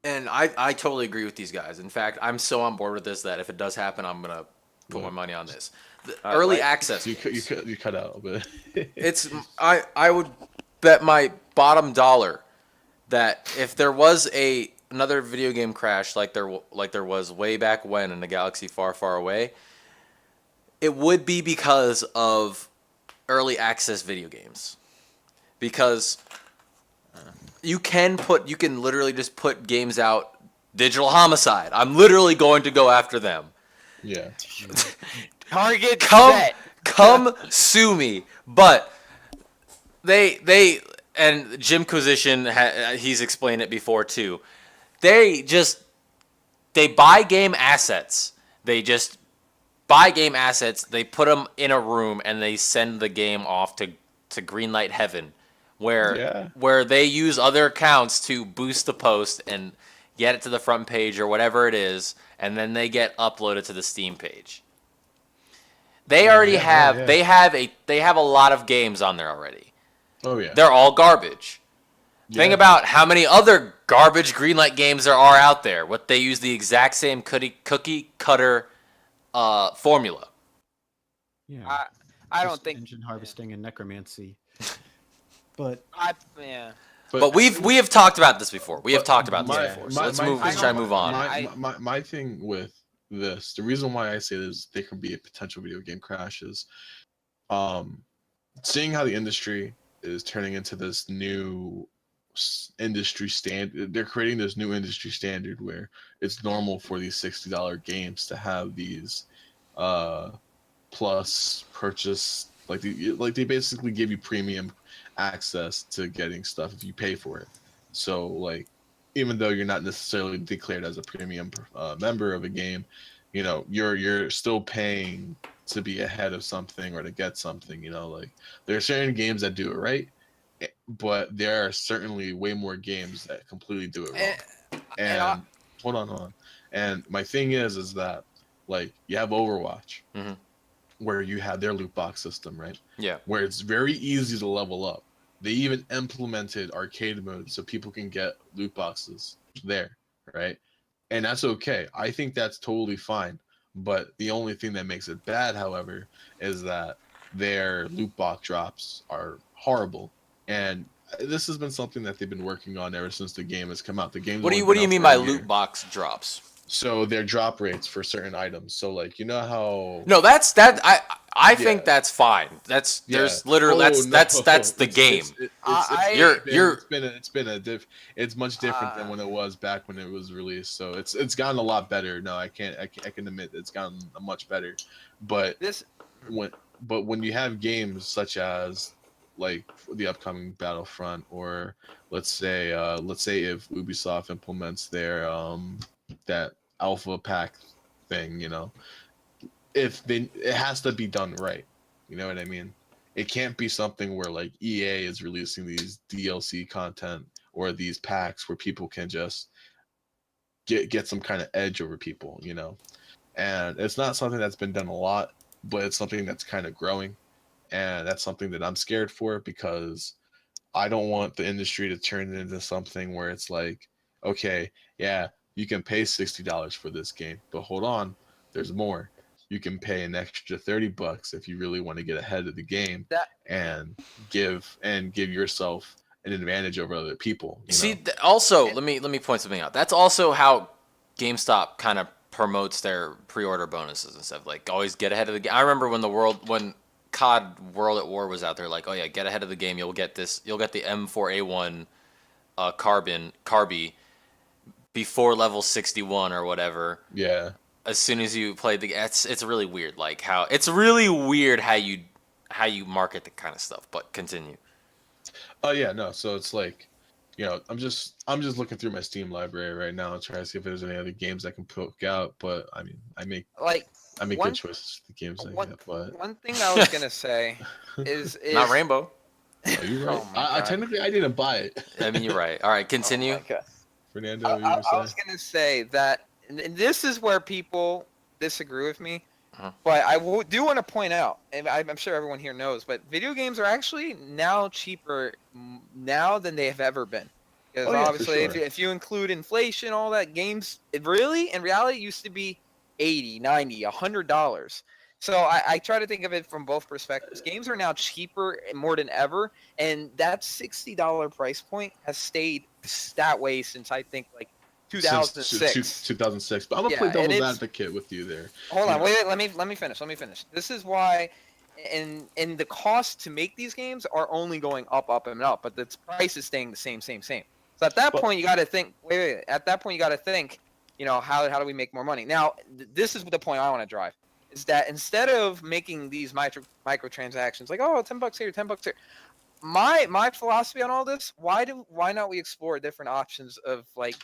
and I totally agree with these guys. In fact, I'm so on board with this that if it does happen, I'm gonna put my money on this. The early like, access. You games. cut out, but It's I would bet my bottom dollar that if there was another video game crash like there was way back when in a galaxy far, far away, it would be because of early access video games. Because you can literally just put games out. Digital Homicide. I'm literally going to go after them. yeah. Target Come set. come sue me. But they and Jim Quisition, he's explained it before too. They buy game assets. They just buy game assets. They put them in a room and they send the game off to Greenlight Heaven, where they use other accounts to boost the post and get it to the front page or whatever it is, and then they get uploaded to the Steam page. They already have yeah. they have a lot of games on there already. Oh yeah. They're all garbage. Yeah. Think about how many other garbage Greenlight games there are out there. What they use the exact same cookie cutter formula. Yeah. I Just don't think engine harvesting and necromancy. But yeah. But we have talked about this before. We have talked about this my- before. So my- let's my- move. Let's try and move on. My thing with this, the reason why I say this, there can be a potential video game crash is, seeing how the industry is turning into this new industry standard. They're creating this new industry standard where it's normal for these $60 games to have these plus purchase, like they basically give you premium access to getting stuff if you pay for it. So like, even though you're not necessarily declared as a premium member of a game, you know, you're still paying to be ahead of something or to get something. You know, like there are certain games that do it right, but there are certainly way more games that completely do it wrong. And hold on. And my thing is that like you have Overwatch, Mhm. where you have their loot box system, right? Yeah. Where it's very easy to level up. They even implemented arcade mode so people can get loot boxes there, right? And that's okay. I think that's totally fine. But the only thing that makes it bad, however, is that their loot box drops are horrible. And this has been something that they've been working on ever since the game has come out. The game. What do you mean by loot box drops? So their drop rates for certain items. So like, you know how No, I think that's fine. There's literally that's the game. It's much different than when it was back when it was released. So it's gotten a lot better. No, I can admit it's gotten much better. But when you have games such as like the upcoming Battlefront, or let's say if Ubisoft implements their that alpha pack thing, you know, it has to be done right. You know what I mean? It can't be something where like EA is releasing these DLC content or these packs where people can just get some kind of edge over people, you know. And it's not something that's been done a lot, but it's something that's kind of growing, and that's something that I'm scared for, because I don't want the industry to turn it into something where it's like, okay, yeah, you can pay $60 for this game, but hold on, there's more. You can pay an extra $30 if you really want to get ahead of the game and give yourself an advantage over other people. See, also let me point something out. That's also how GameStop kind of promotes their pre-order bonuses and stuff. Like, always get ahead of the game. I remember when COD World at War was out there, like, oh yeah, get ahead of the game. You'll get the M4A1 Carby before level 61 or whatever. Yeah. As soon as you play it's really weird. Like it's really weird how you market the kind of stuff. But continue. Oh yeah, no. So it's like, you know, I'm just looking through my Steam library right now and trying to see if there's any other games I can poke out. But I mean, I make good choices with the games I get. But one thing I was gonna say is not Rainbow. Are you right? Oh technically I didn't buy it. I mean, you're right. All right, continue. Oh my God. Fernando, I was gonna say that, and this is where people disagree with me. But I do want to point out, and I'm sure everyone here knows, but video games are actually now cheaper now than they have ever been. Because Oh, yeah, for obviously, sure. if you include inflation, all that, games, it really, in reality, used to be 80, 90, $100. So I try to think of it from both perspectives. Games are now cheaper more than ever, and that $60 price point has stayed that way since I think like Since 2006. 2006. But I'm gonna play Yeah, and devil's it's advocate with you there. hold You on, know, wait, let me finish. Let me finish. This is why, and the cost to make these games are only going up, up, and up, but the price is staying the same, same, same. So at that but point, you got to think. Wait. At that point, you got to think. How do we make more money? Now, this is the point I want to drive. Is that instead of making these microtransactions like $10 here, $10 here, my philosophy on all this, why not we explore different options of like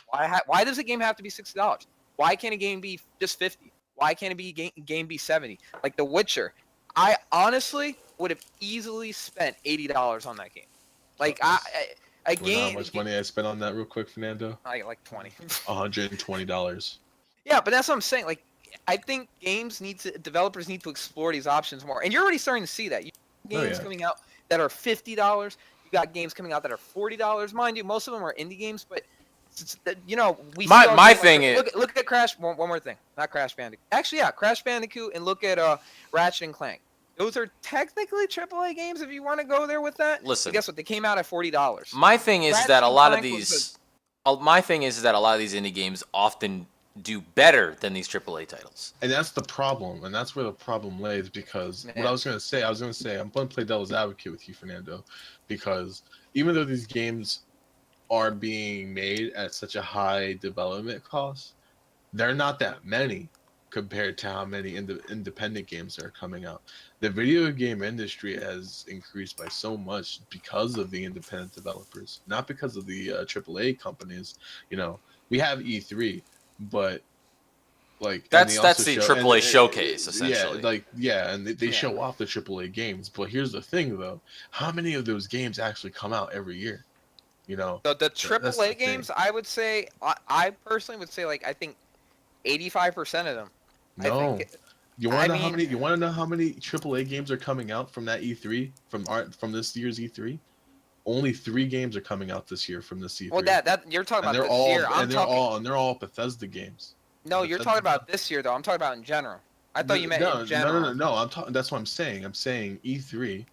why does a game have to be $60? Why can't a game be just 50? Why can't it be game be 70? Like The Witcher, I honestly would have easily spent $80 on that game. Like a wanna know how game, much money I spent on that real quick, Fernando? I like 20. $120. Yeah, but that's what I'm saying. Like I think developers need to explore these options more, and you're already starting to see that. You have Oh, games yeah. coming out that are $50. You got games coming out that are $40. Mind you, most of them are indie games, but we see all My games thing like, is, look at Crash. One more thing, not Crash Bandicoot. Actually, yeah, Crash Bandicoot, and look at Ratchet and Clank. Those are technically AAA games if you want to go there with that. listen, But guess what? They came out at $40. my thing is Ratchet that a and lot of Clank was these, my thing is that a lot of these indie games often do better than these AAA titles. And that's the problem, and that's where the problem lays. Because what Man. I was gonna say, I'm gonna play devil's advocate with you, Fernando, because even though these games are being made at such a high development cost, they're not that many compared to how many independent games are coming out. The video game industry has increased by so much because of the independent developers, not because of the AAA companies. You know, we have E3, but like, and they That's also the show AAA showcase, yeah, essentially. like, yeah, and they Yeah. show off the AAA games. But here's the thing, though: how many of those games actually come out every year? You know, The that's the AAA thing. games, I would say, I personally would say, like, I think 85% of them. I No, think. you want I to know how mean, many? You want to know how many AAA games are coming out from that E3 from this year's E3? Only 3 games are coming out this year from this E3. well, that you're talking and about they're this year. all I'm and they're talking. all and they're all Bethesda games. No, you're Bethesda talking about this year, though. I'm talking about in general. I thought you meant No, in general. no. I'm talking. That's what I'm saying. I'm saying E3,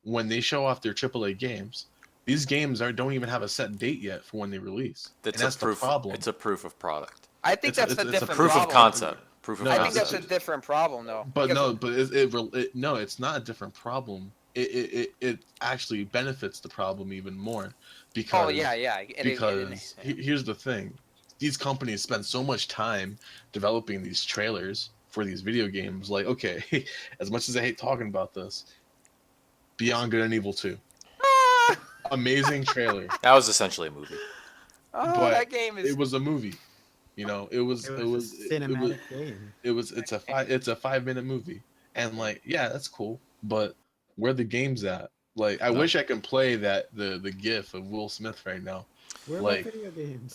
when they show off their AAA games, these games don't even have a set date yet for when they release, and that's the problem. It's a proof of product. I think that's a it's a different Proof of problem. concept. Proof of No, I it's- think concept. that's a different problem, though. But because- no, but no, it's not a different problem. It actually benefits the problem even more, because Oh yeah. here's the thing: these companies spend so much time developing these trailers for these video games. Like, okay, as much as I hate talking about this, Beyond Good and Evil 2, amazing trailer, That was essentially a movie. Oh, but that game is. it was a movie. You know, it was a cinematic game. it's a 5-minute movie, and like, yeah, that's cool, but where the game's at? Like, I No. wish I could play the GIF of Will Smith right now, Where are like- my video games?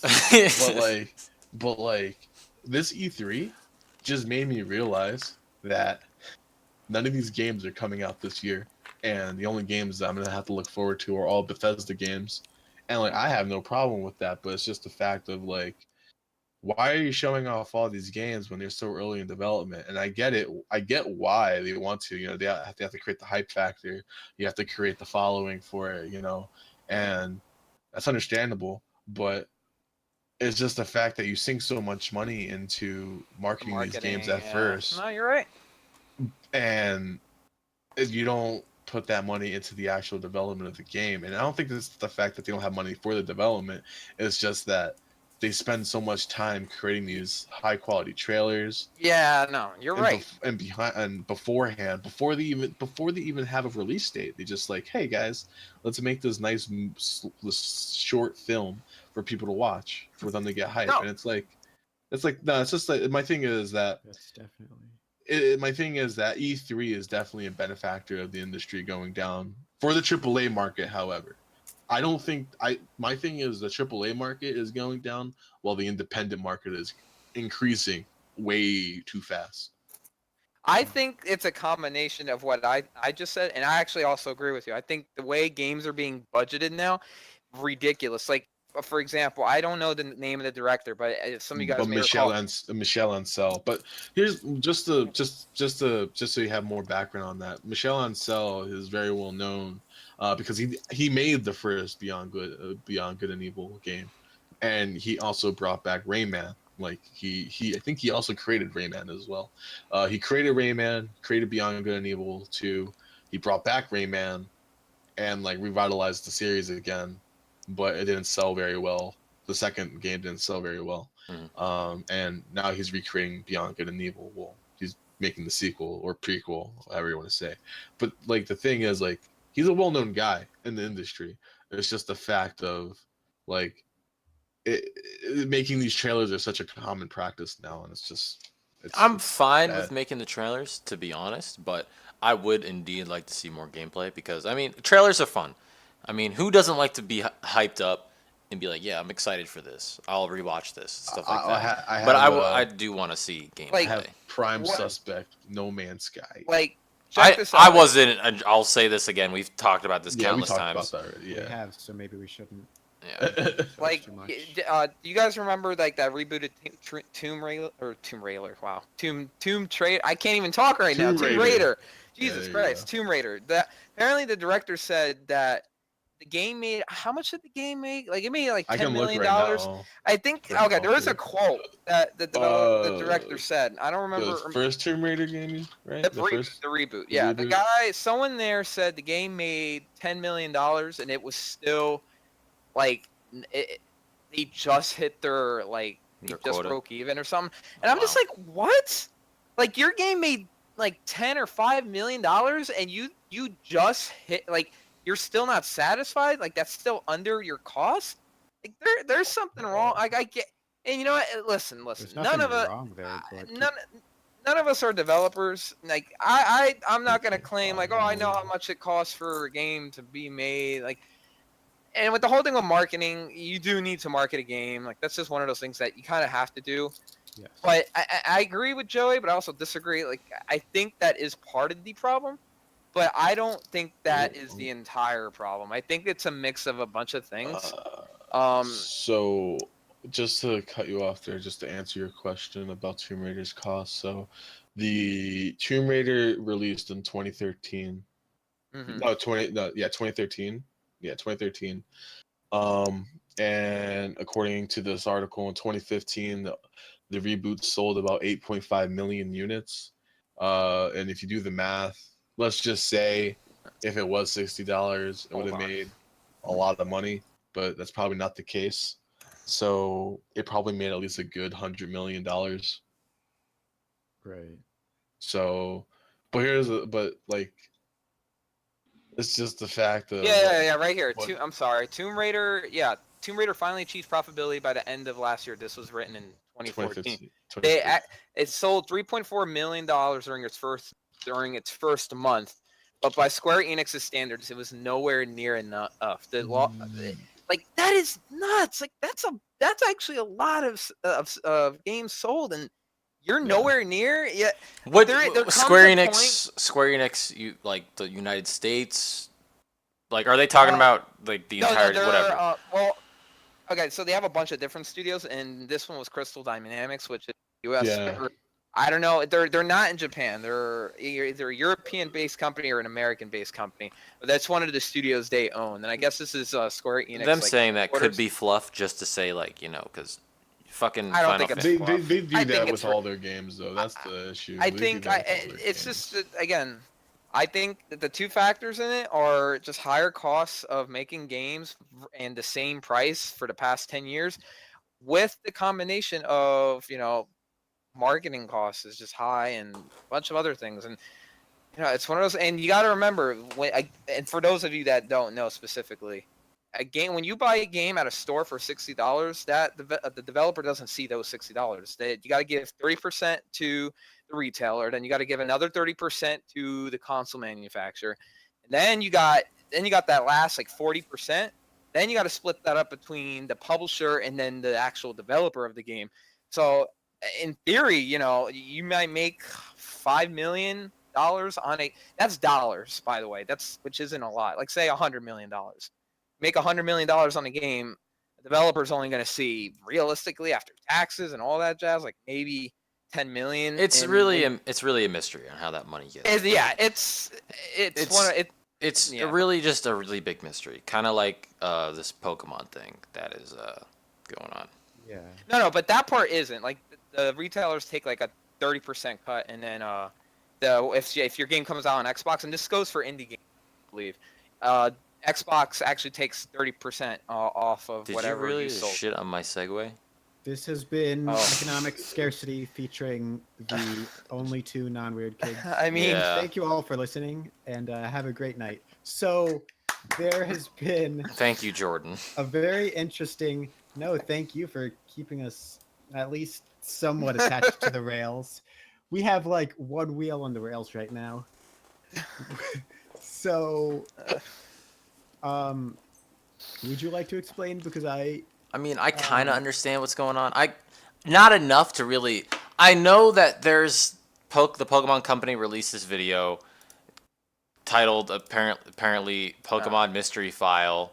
but like this E3 just made me realize that none of these games are coming out this year, and the only games that I'm gonna have to look forward to are all Bethesda games, and like, I have no problem with that, but it's just the fact of like, why are you showing off all these games when they're so early in development? And I get it. I get why they want to. You know, they have to create the hype factor. You have to create the following for it. You know, and that's understandable. But it's just the fact that you sink so much money into marketing these games at yeah. first, No, you're right. and you don't put that money into the actual development of the game. And I don't think it's the fact that they don't have money for the development. It's just that they spend so much time creating these high quality trailers. Yeah, no, you're right. Beforehand, before they even have a release date, they just like, hey guys, let's make this nice short film for people to watch, for them to get hype. No. And it's like no, it's just like, my thing is that That's definitely. my thing is that E3 is definitely a benefactor of the industry going down for the AAA market. However, I don't think my thing is the AAA market is going down while the independent market is increasing way too fast. I think it's a combination of what I just said, and I actually also agree with you. I think the way games are being budgeted now, ridiculous. Like, for example, I don't know the name of the director, but some of you guys But may recall. Michelle Ancel. But here's just so you have more background on that. Michelle Ancel is very well known because he made the first Beyond Good and Evil game, and he also brought back Rayman. Like I think he also created Rayman as well. He created Rayman, created Beyond Good and Evil 2. He brought back Rayman, and like revitalized the series again, but it didn't sell very well. The second game didn't sell very well. And now he's recreating Beyond Good and Evil. Well, he's making the sequel or prequel, however you want to say. But like the thing is, like, he's a well-known guy in the industry. It's just the fact of like making these trailers are such a common practice now, and I'm fine bad. with making the trailers, to be honest, but I would indeed like to see more gameplay because, I mean, trailers are fun. I mean, who doesn't like to be hyped up and be like, yeah, I'm excited for this. I'll rewatch this, stuff like that. I do want to see gameplay. Like, I have Prime What? Suspect, No Man's Sky. Like, check this out. I wasn't, and I'll say this again. We've talked about this Yeah, we countless talked times. about that already. We Yeah. have, so maybe we shouldn't. Yeah. Like, too much. do you guys remember like that rebooted Tomb Raider? Wow, Tomb Trade. I can't even talk right now. Tomb Tomb Raider. Raider. Yeah, Jesus there you Christ, go. Tomb Raider. That apparently the director said that the game made. How much did the game make? Like it made like I $10 can look million. right now. I think. Right Okay, now, there was a too. quote that the director said. I don't remember. The first Tomb Raider game, right? The, The reboot, first. the reboot. the Yeah, the reboot? guy, someone there said the game made $10 million and it was still like they just hit their like they Their just quota. broke even or something. And I'm just Wow. like, what? Like your game made like $10 or $5 million and you just hit like you're still not satisfied? Like that's still under your cost? Like there's something wrong. Like I get, and you know what? Listen. There's None nothing of it. wrong there, but None of us are developers. Like I'm not gonna claim like, oh, I know how much it costs for a game to be made. Like, and with the whole thing with marketing, you do need to market a game. Like that's just one of those things that you kind of have to do. yes. But I agree with Joey, but I also disagree. Like I think that is part of the problem, but I don't think that is the entire problem. I think it's a mix of a bunch of things. So, just to cut you off there, just to answer your question about Tomb Raider's cost. So, the Tomb Raider released in 2013. Mhm. No, 2013. Yeah, 2013. And according to this article, in 2015, the reboot sold about 8.5 million units. And if you do the math, let's just say if it was $60, it would have Hold on. made a lot of money, but that's probably not the case. So it probably made at least a good $100 million. Right. So, but like, it's just the fact of Yeah, right here. what- I'm sorry. Tomb Raider. Yeah, Tomb Raider finally achieved profitability by the end of last year. This was written in 2014. 2015. It sold $3.4 million during its first month, but by Square Enix's standards, it was nowhere near enough. Like that is nuts. Like that's actually a lot of games sold, and you're nowhere near. Yeah, What there comes Square a Enix? Square Enix, you like the United States? Like, are they talking about like the entire whatever? Well, okay, so they have a bunch of different studios, and this one was Crystal Dynamics, which is U.S. Yeah. or- I don't know. They're not in Japan. They're either a European-based company or an American-based company. But that's one of the studios they own, and I guess this is Square Enix. Them like, saying that could headquarters. be fluff, just to say like because fucking I don't Final think it's Fantasy. They do I think that it's with all their games, though. That's the issue. I They do think that with all their it's games. just again, I think that the two factors in it are just higher costs of making games and the same price for the past 10 years, with the combination of marketing costs is just high and a bunch of other things, and it's one of those. And you got to remember and for those of you that don't know specifically, a game when you buy a game at a store for $60, that the developer doesn't see those $60. You got to give 30% to the retailer, then you got to give another 30% to the console manufacturer, and then you got that last like 40%. Then you got to split that up between the publisher and then the actual developer of the game. So in theory, you might make $5 million on a, that's dollars, by the way, which isn't a lot. Like say $100 million. Make $100 million on a game, the developer's only going to see realistically after taxes and all that jazz, like maybe 10 million. It's really a mystery on how that money gets. Yeah, it's one of it. It's Yeah. really just a really big mystery, kind of like this Pokemon thing that is going on. Yeah. No, but that part isn't. Like the retailers take like a 30% cut, and then if your game comes out on Xbox, and this goes for indie games, I believe, Xbox actually takes 30% off of Did whatever you really sold. shit on my segue? This has been Oh. Economic Scarcity featuring the only two non-weird kids. I mean, Yeah. Thank you all for listening, and have a great night. So, there has been Thank you, Jordan. a very interesting... No, thank you for keeping us at least somewhat attached to the rails. We have, like, one wheel on the rails right now. So, would you like to explain? Because I mean, I kind of understand what's going on. Not enough to really. I know that there's the Pokemon Company released this video titled apparently Pokemon Mystery File.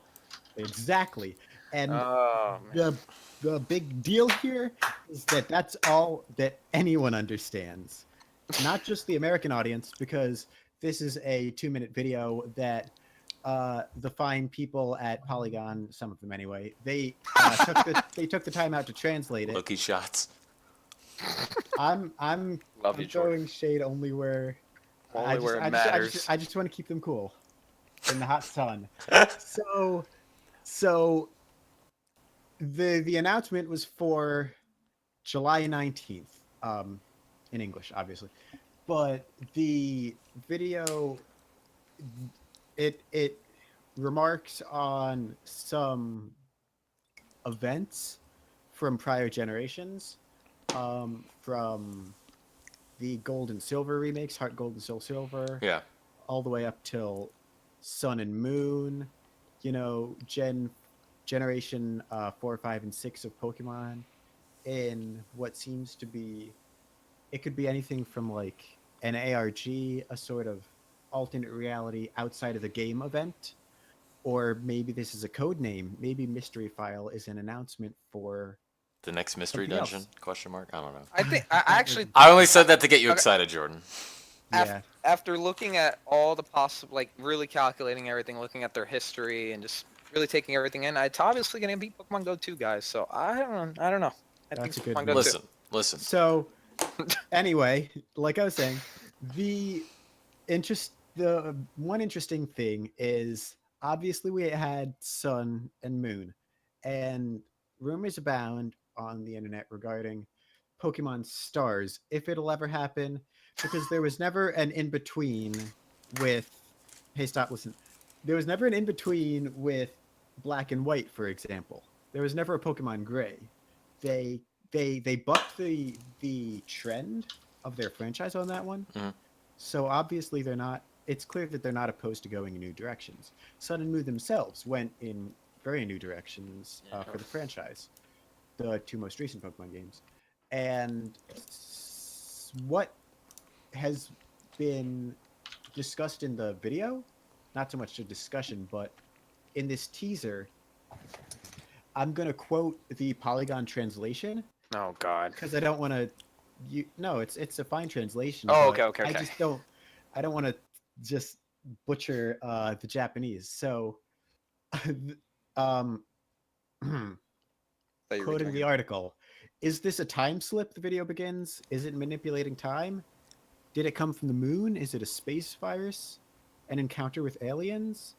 Exactly. And oh, man. the big deal here is that that's all that anyone understands. Not just the American audience, because this is a 2-minute video that the fine people at Polygon, some of them anyway, they took the time out to translate it. Lucky shots. I'm Love you, Jordan. throwing shade only where It matters. I just want to keep them cool in the hot sun. So the announcement was for July 19th, in English, obviously, but the video it remarks on some events from prior generations, from the Gold and Silver remakes, Heart Gold and Soul Silver, Yeah. all the way up till Sun and Moon, you know, generation 4, 5, and 6 of Pokemon, in what seems to be, it could be anything from like an ARG, a sort of alternate reality outside of the game event, or maybe this is a code name. Maybe Mystery File is an announcement for The next mystery Something dungeon? else. Question mark. I don't know. I think I actually I only said that to get you Okay. excited, Jordan. yeah. after looking at all the possible, like really calculating everything, looking at their history, and just really taking everything in, it's obviously gonna be Pokemon Go 2, guys. So I don't know. I think That's a it's good Pokemon Go move. 2. Listen. So, anyway, like I was saying, the one interesting thing is obviously we had Sun and Moon, and rumors abound on the internet regarding Pokemon Stars, if it'll ever happen, because there was never an in between with. Hey, stop! Listen. There was never an in between with Black and White, for example. There was never a Pokemon Gray. They bucked the trend of their franchise on that one. Mhm. So obviously they're not. It's clear that they're not opposed to going in new directions. Sun and Moon themselves went in very new directions for the franchise, the two most recent Pokemon games, and what has been discussed in the video, not so much a discussion, but in this teaser, I'm gonna quote the Polygon translation Oh God. because I don't want to. No, it's a fine translation. Oh, but okay. I just don't. I don't want to just butcher the Japanese. So, Thought you were quoting doing the it. article, is this a time slip? The video begins. Is it manipulating time? Did it come from the moon? Is it a space virus? An encounter with aliens?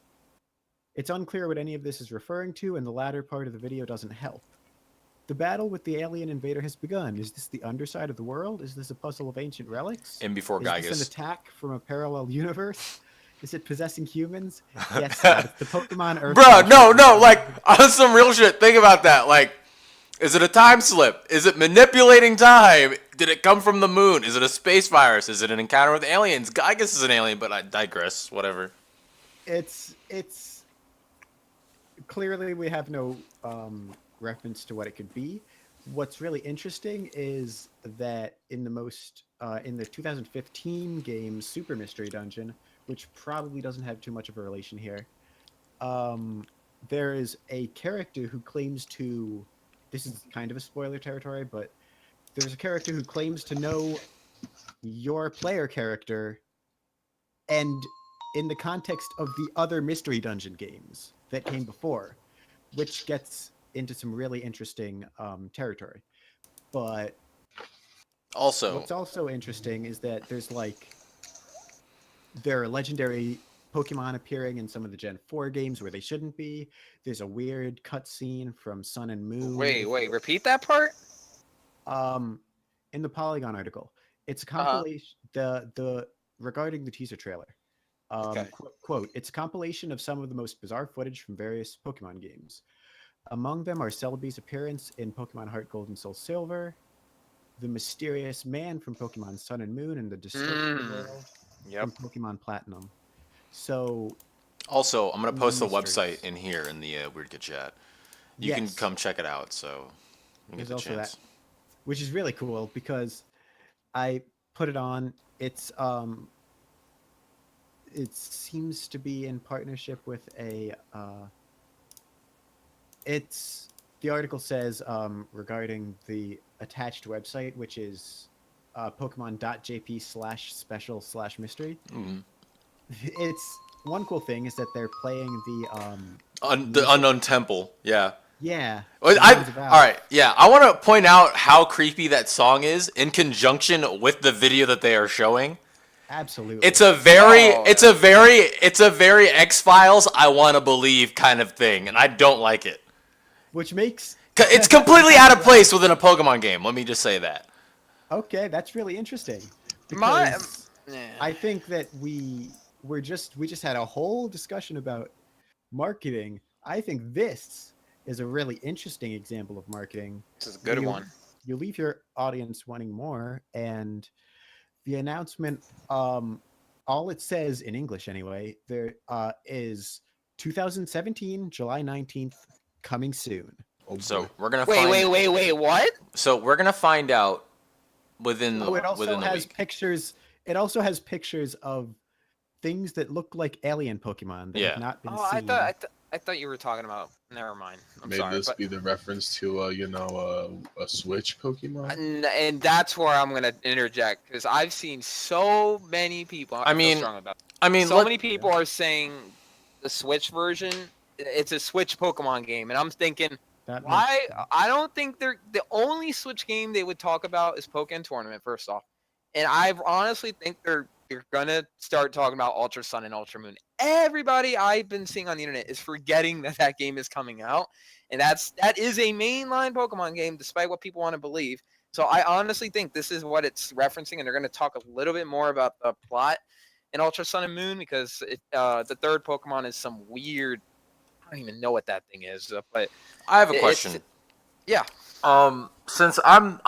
It's unclear what any of this is referring to, and the latter part of the video doesn't help. The battle with the alien invader has begun. Is this the underside of the world? Is this a puzzle of ancient relics? In before Is this an Gygus. attack from a parallel universe? Is it possessing humans? Yes, Scott, it's the Pokemon Earth. Bro, no, like, on some real shit. Think about that. Like, is it a time slip? Is it manipulating time? Did it come from the moon? Is it a space virus? Is it an encounter with aliens? Gygus is an alien, but I digress. Whatever. It's clearly we have no reference to what it could be. What's really interesting is that in the 2015 game Super Mystery Dungeon, which probably doesn't have too much of a relation here, there is a character who claims to. This is kind of a spoiler territory, but there's a character who claims to know your player character, and in the context of the other Mystery Dungeon games that came before, which gets into some really interesting territory. But Also, what's also interesting is that there are legendary Pokemon appearing in some of the Gen 4 games where they shouldn't be. There's a weird cutscene from Sun and Moon. Wait, repeat that part. In the Polygon article, it's a Uh-huh. compilation. The regarding the teaser trailer. Okay. Quote, it's a compilation of some of the most bizarre footage from various Pokemon games. Among them are Celebi's appearance in Pokemon Heart Gold and Soul Silver, the mysterious man from Pokemon Sun and Moon, and the distorted world yep. from Pokemon Platinum. So, Also, I'm gonna post the Mysteries. website in here in the Weird Good Chat. You can yes, come check it out. So you get there's the also chance. that, which is really cool because I put it on. It seems to be in partnership with a. It's the article says regarding the attached website, which is Pokemon.jp/special/mystery. Mhm. It's one cool thing is that they're playing the The Unknown Temple. Yeah. yeah. Well, Songs of all Ours. right. Yeah, I want to point out how creepy that song is in conjunction with the video that they are showing. Absolutely. It's a very X-Files I want to believe kind of thing, and I don't like it. Which makes It's completely out of place within a Pokemon game. Let me just say that. okay, that's really interesting My- because I think that we just had a whole discussion about marketing. I think this is a really interesting example of marketing. This is a good one. You leave your audience wanting more, and the announcement, all it says in English anyway, there is 2017 July 19th coming soon. Oh, So boy. we're gonna Wait, what? So we're gonna find out within the Oh, it also within the has week. pictures. It also has pictures of things that look like alien Pokemon that Yeah. have not been Oh, seen. I thought you were talking about. Never mind. I'm May sorry. this But be the reference to a Switch Pokemon? and that's where I'm gonna interject because I've seen so many people. I feel mean, strong about. I mean, So many people are saying the Switch version. It's a Switch Pokemon game, and I'm thinking, That why? makes- I don't think they're the only Switch game they would talk about is Pokemon Tournament. First off, and I honestly think they're gonna start talking about Ultra Sun and Ultra Moon. Everybody I've been seeing on the internet is forgetting that that game is coming out, and that is a mainline Pokemon game, despite what people want to believe. So I honestly think this is what it's referencing, and they're going to talk a little bit more about the plot in Ultra Sun and Moon because the third Pokemon is some weird. I don't even know what that thing is, but I have a it's- question. yeah. Since I'm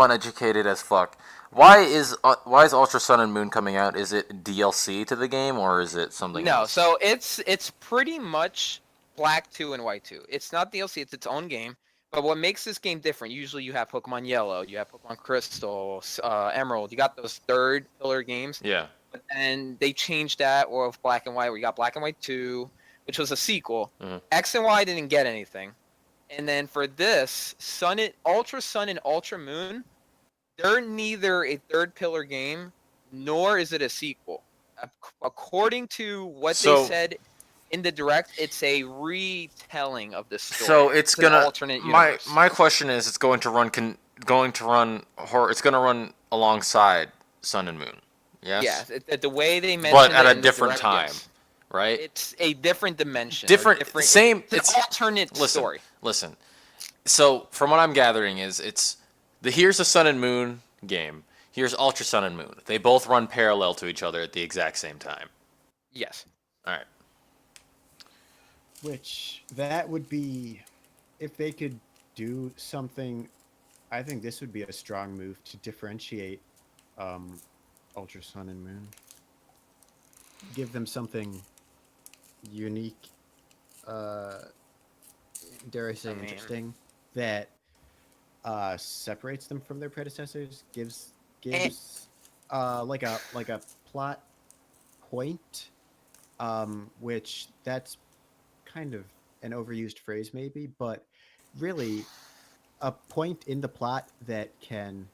uneducated as fuck, why is Ultra Sun and Moon coming out? Is it DLC to the game or is it something No, else? so it's pretty much Black 2 and White 2. It's not DLC, it's its own game. But what makes this game different, usually you have Pokemon Yellow, you have Pokemon Crystal, Emerald, you got those third pillar games. Yeah. But then they changed that with Black and White, where you got Black and White 2, which was a sequel. Mhm. X and Y didn't get anything. And then for this, Ultra Sun and Ultra Moon, they're neither a third pillar game, nor is it a sequel. According to what So- they said in the direct, it's a retelling of the story. So it's an gonna. alternate universe. My question is, it's going to run It's going to run alongside Sun and Moon. Yes. Yeah, the way they mentioned But at it a in the different direct, time, yes. right? It's a different dimension. Same. It's an alternate story. Listen. So from what I'm gathering is here's the Sun and Moon game. Here's Ultra Sun and Moon. They both run parallel to each other at the exact same time. Yes. All right. Which that would be, if they could do something, I think this would be a strong move to differentiate Ultra Sun and Moon. Give them something unique, dare I say, I mean- interesting, that separates them from their predecessors, gives And- like a plot point, which that's kind of an overused phrase maybe, but really a point in the plot that can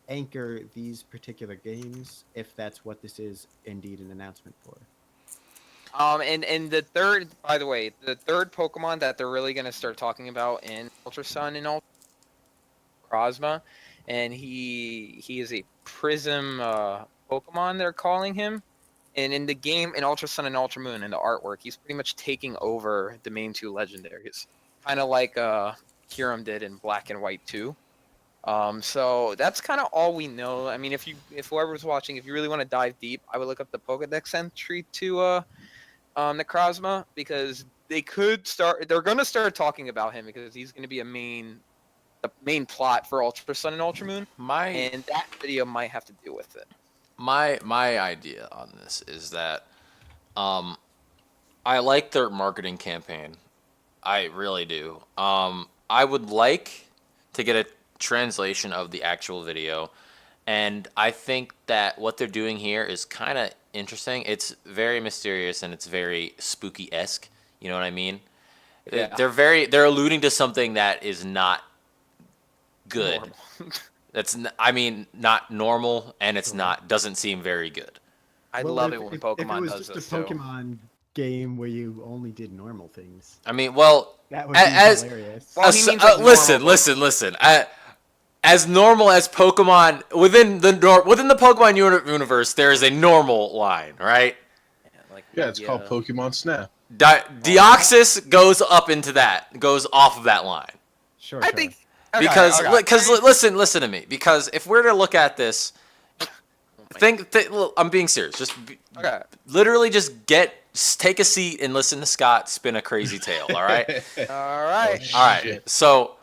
anchor these particular games, if that's what this is indeed an announcement for. And the third, by the way, the third Pokemon that they're really gonna start talking about in Ultra Sun and Ultra Krasma, and he is a Prism Pokemon. They're calling him, and in the game in Ultra Sun and Ultra Moon in the artwork, he's pretty much taking over the main two legendaries, kind of like Hiram did in Black and White 2. So that's kind of all we know. I mean, if whoever's watching, if you really want to dive deep, I would look up the Pokedex entry to Necrozma, because they're gonna start talking about him because he's gonna be the main plot for Ultra Sun and Ultra Moon, and that video might have to do with it. My idea on this is that I like their marketing campaign. I really do. I would like to get a translation of the actual video, and I think that what they're doing here is kind of interesting. It's very mysterious and it's very spooky-esque. You know what I mean? Yeah. They're alluding to something that is not good. Normal. I mean, not normal, and it's doesn't seem very good. I Well, love if- it when if Pokemon it was does just this a too. Pokemon game where you only did normal things, I mean, well, that would be as hilarious. Well, he means like listen, normal listen. As normal as Pokemon within the Pokemon universe, there is a normal line, right? Yeah, it's called Pokemon Snap. Deoxys goes off of that line. Sure, I sure. think Because okay. listen to me. Because if we're to look at this, look, I'm being serious. Okay. Literally, take a seat and listen to Scott spin a crazy tale. All right. All right. All right. So,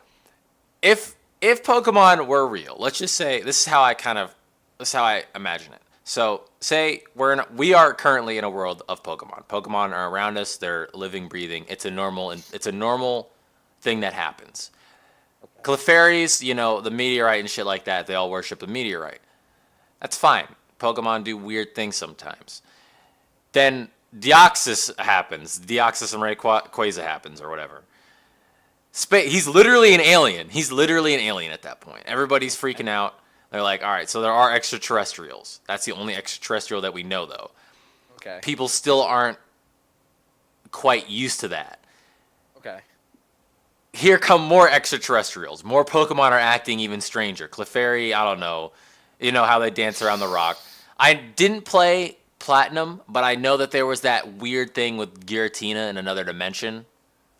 if Pokemon were real, let's just say this is how I imagine it. So, say we are currently in a world of Pokemon. Pokemon are around us. They're living, breathing. It's a normal thing that happens. Clefairies, the meteorite and shit like that, they all worship the meteorite. That's fine. Pokemon do weird things sometimes. Then Deoxys happens. Deoxys and Rayquaza happens or whatever. He's literally an alien. He's literally an alien at that point. Everybody's freaking out. They're like, all right, so there are extraterrestrials. That's the only extraterrestrial that we know, though. Okay. People still aren't quite used to that. Okay. Here come more extraterrestrials. More Pokemon are acting even stranger. Clefairy, I don't know. You know how they dance around the rock. I didn't play Platinum, but I know that there was that weird thing with Giratina in another dimension.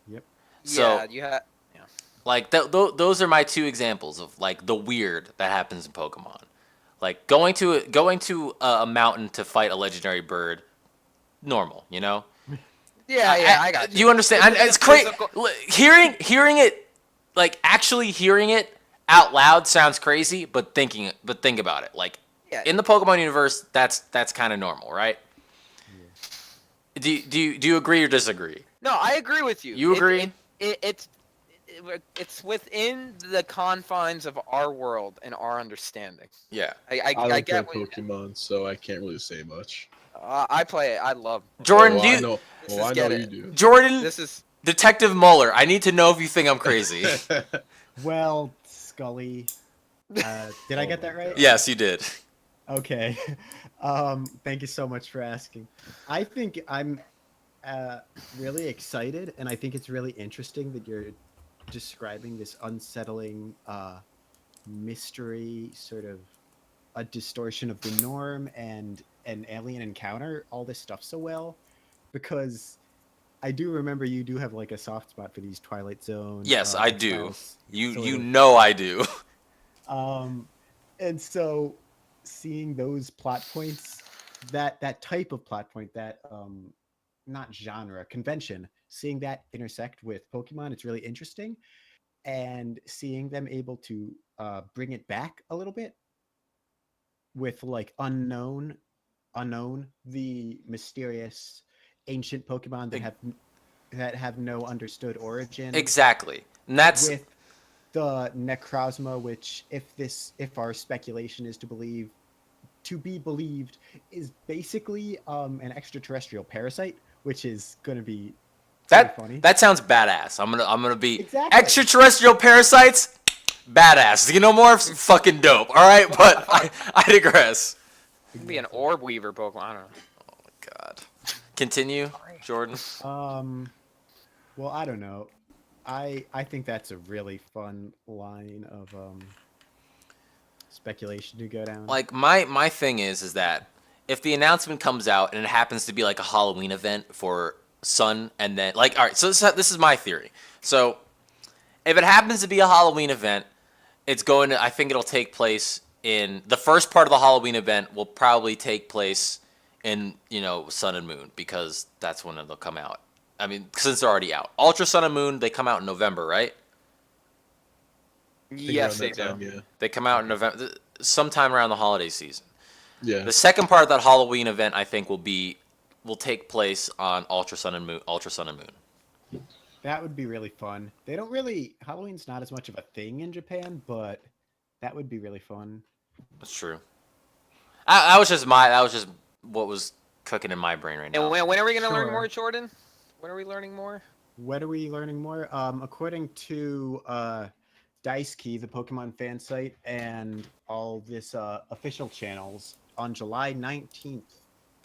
Yep. So, yeah, you had. like, those are my two examples of, like, the weird that happens in Pokemon. Like, going to a mountain to fight a legendary bird, normal, you know? Yeah, I got you. You understand? It's crazy. Hearing it, like actually hearing it out loud sounds crazy, but think about it. Like in the Pokemon universe, that's kind of normal, right? Yeah. Do you agree or disagree? No, I agree with you. You agree? It's within the confines of our world and our understanding. Yeah. I I don't get play Pokemon, so I can't really say much. I play it. I love Jordan, I know get you it. do. Jordan, This is Detective Mueller, I need to know if you think I'm crazy. Well, Scully, did I get that right? Yes, you did. Okay. Thank you so much for asking. I think I'm really excited, and I think it's really interesting that you're describing this unsettling mystery, sort of a distortion of the norm and an alien encounter, all this stuff so well, because I do remember you do have like a soft spot for these Twilight Zone. Yes, I do. X-Files You know I do. And so seeing those plot points, that type of plot point, that not genre, convention, seeing that intersect with Pokemon, it's really interesting. And seeing them able to bring it back a little bit with like unknown, the mysterious ancient Pokemon that have no understood origin. Exactly. And that's the Necrozma, which if our speculation is to be believed, is basically an extraterrestrial parasite, which is gonna be pretty funny. That sounds badass. I'm gonna be Exactly. extraterrestrial parasites. Badass. Xenomorphs, fucking dope. All right, but I digress. It'd be an orb weaver Pokemon. I don't know. God. Continue, Jordan. Well, I don't know. I think that's a really fun line of speculation to go down. Like my thing is that if the announcement comes out and it happens to be like a Halloween event for Sun, and then like, all right, so this is my theory. So if it happens to be a Halloween event, it's going to, I think it'll take place in the first part of the Halloween event will probably take place in, Sun and Moon, because that's when it'll come out. I mean, since they're already out. Ultra Sun and Moon, they come out in November, right? Yes, they do. Yeah. They come out in November, sometime around the holiday season. Yeah. The second part of that Halloween event, I think, will take place on Ultra Sun and Moon. That would be really fun. Halloween's not as much of a thing in Japan, but that would be really fun. That's true. That was just what was cooking in my brain right now. And when are we going to learn Sure. more, Jordan? When are we learning more? When are we learning more? According to Daisuke, the Pokemon fan site, and all this official channels, on July 19th,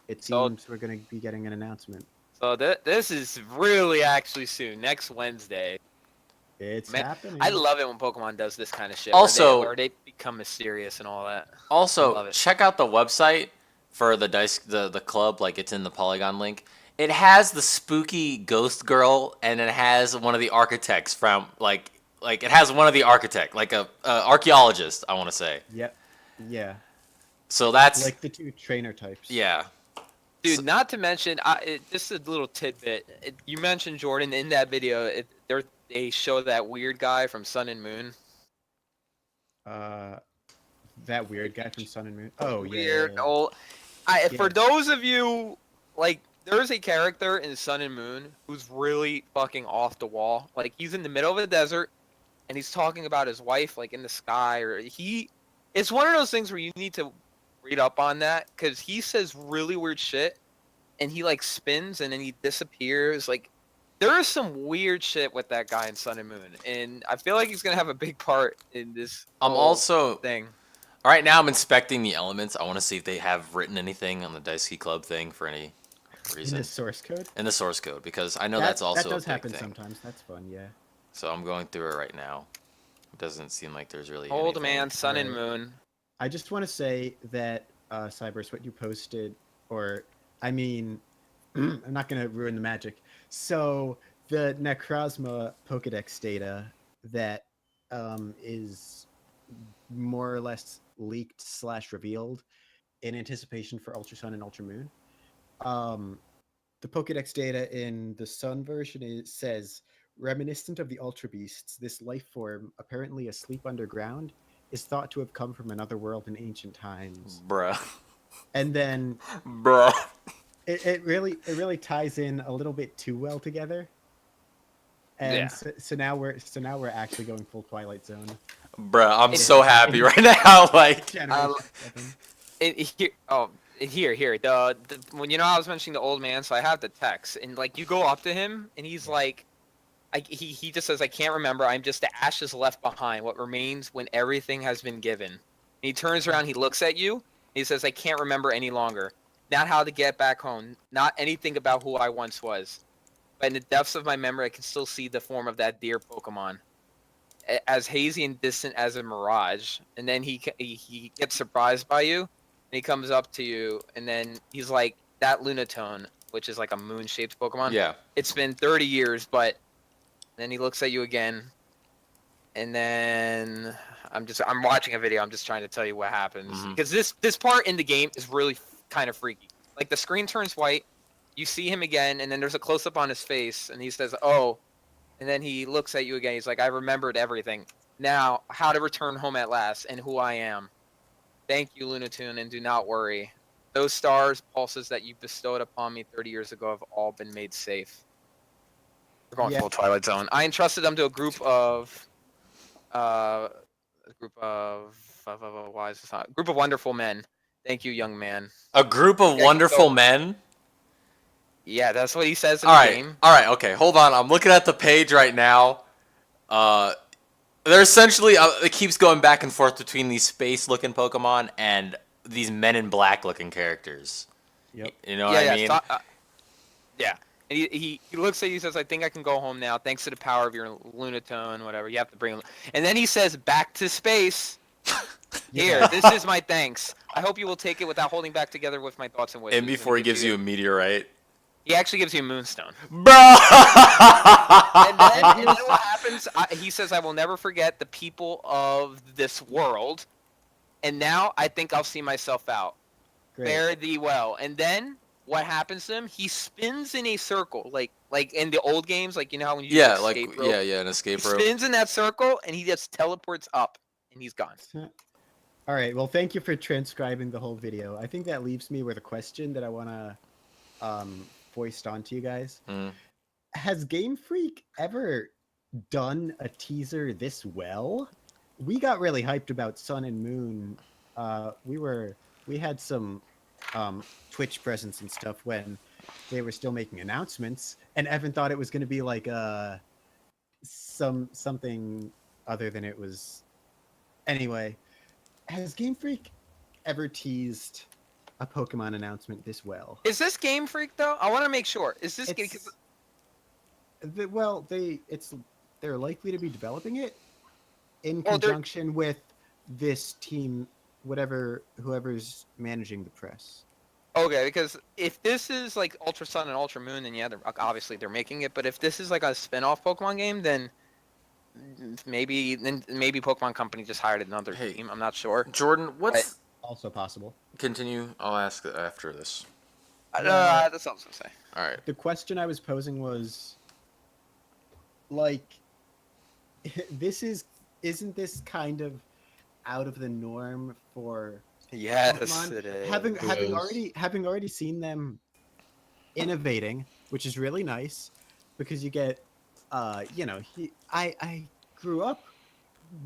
it seems we're going to be getting an announcement. So this is really actually soon. Next Wednesday. It's Man, happening. I love it when Pokemon does this kind of shit. Also- where they become mysterious and all that. I Also, love it. check out the website for the club. Like, it's in the Polygon link. It has the spooky ghost girl, and it has one of the architects from like it has one of the architect, like a archaeologist, I want to say. Yep. Yeah. So that's Like the two trainer types. yeah. Dude, not to mention, just a little tidbit. You mentioned Jordan in that video. They show that weird guy from Sun and Moon. That weird guy from Sun and Moon. Oh, Weird yeah. old. For Yeah. those of you like, there's a character in Sun and Moon who's really fucking off the wall. Like, he's in the middle of a desert, and he's talking about his wife, like in the sky, or It's one of those things where you need to read up on that, because he says really weird shit, and he like spins and then he disappears. Like, there is some weird shit with that guy in Sun and Moon, and I feel like he's gonna have a big part in this. I'm whole also thing. right now. I'm inspecting the elements. I want to see if they have written anything on the Daisuke Club thing for any In reason the source code? in the source code, because I know that's also that does a big happen thing. sometimes. That's fun, yeah. So I'm going through it right now. It doesn't seem like there's really Old anything. man, Sun and Right. Moon. I just want to say that Cybers, what you posted, or I mean, I'm not gonna ruin the magic. So the Necrozma Pokedex data that is more or less leaked / revealed in anticipation for Ultra Sun and Ultra Moon. The Pokedex data in the Sun version says, reminiscent of the Ultra Beasts, this life form, apparently asleep underground, is thought to have come from another world in ancient times. Bruh. And then Bruh. it really ties in a little bit too well together. And Yeah. so now we're actually going full Twilight Zone. Bruh, I'm so happy right now. Like, Generation 7. Here. The when I was mentioning the old man, so I have the text, and like you go up to him, and he's like, he just says, "I can't remember. I'm just the ashes left behind. What remains when everything has been given." And he turns around, he looks at you, and he says, "I can't remember any longer. Not how to get back home. Not anything about who I once was. But in the depths of my memory, I can still see the form of that dear Pokemon, as hazy and distant as a mirage." And then he gets surprised by you, and he comes up to you, and then he's like, "That Lunatone," which is like a moon-shaped Pokemon. yeah. It's been 30 years, but then he looks at you again, and then I'm watching a video. I'm just trying to tell you what happens, Mhm. because this part in the game is really kind of freaky. Like, the screen turns white, you see him again, and then there's a close-up on his face, and he says, "Oh," and then he looks at you again. He's like, "I remembered everything. Now, how to return home at last, and who I am. Thank you, Lunatone, and do not worry. Those stars, pulses that you bestowed upon me 30 years ago have all been made safe." We're going Yeah. full Twilight Zone. I entrusted them to a group of A group of why is this not? Group of wonderful men. Thank you, young man. A group of Yeah, wonderful go. men. Yeah, that's what he says in All the right, game. all right, okay. Hold on. I'm looking at the page right now. They're essentially it keeps going back and forth between these space-looking Pokemon and these Men in Black-looking characters. Yep. You know Yeah, what yeah, I mean? yeah. And he looks at you, he says, "I think I can go home now, thanks to the power of your Lunatone, whatever. You have to bring him." And then he says, "Back to space. Here, Yeah. this is my thanks. I hope you will take it without holding back together with my thoughts and wishes." And before he gives you a meteorite. he actually gives you a Moonstone. Bro! And then what happens? He says, "I will never forget the people of this world. And now I think I'll see myself out. Great. Fare thee well." And then what happens to him? He spins in a circle, like in the old games, like you know how when you Yeah, use like escape rope? yeah, an He escape rope. spins in that circle and he just teleports up and he's gone. All right. Well, thank you for transcribing the whole video. I think that leaves me with a question that I want to voice onto you guys. Mm. Has Game Freak ever done a teaser this well? We got really hyped about Sun and Moon. We had some Twitch presence and stuff when they were still making announcements, and Evan thought it was going to be like something other than it was. Anyway, has Game Freak ever teased a Pokemon announcement this well? Is this Game Freak though? I want to make sure. Is this game? They're likely to be developing it in Well, they're- conjunction with this team, whoever's managing the press. Okay, because if this is like Ultra Sun and Ultra Moon, then yeah, obviously they're making it. But if this is like a spin-off Pokemon game, then maybe Pokemon Company just hired another Hey. team. I'm not sure. Jordan, what's Also possible. continue? I'll ask after this. That's all I was gonna say. All right. The question I was posing was, like, isn't this kind of out of the norm for Yes, Pokemon? it is. Having already seen them innovating, which is really nice, because you get, I grew up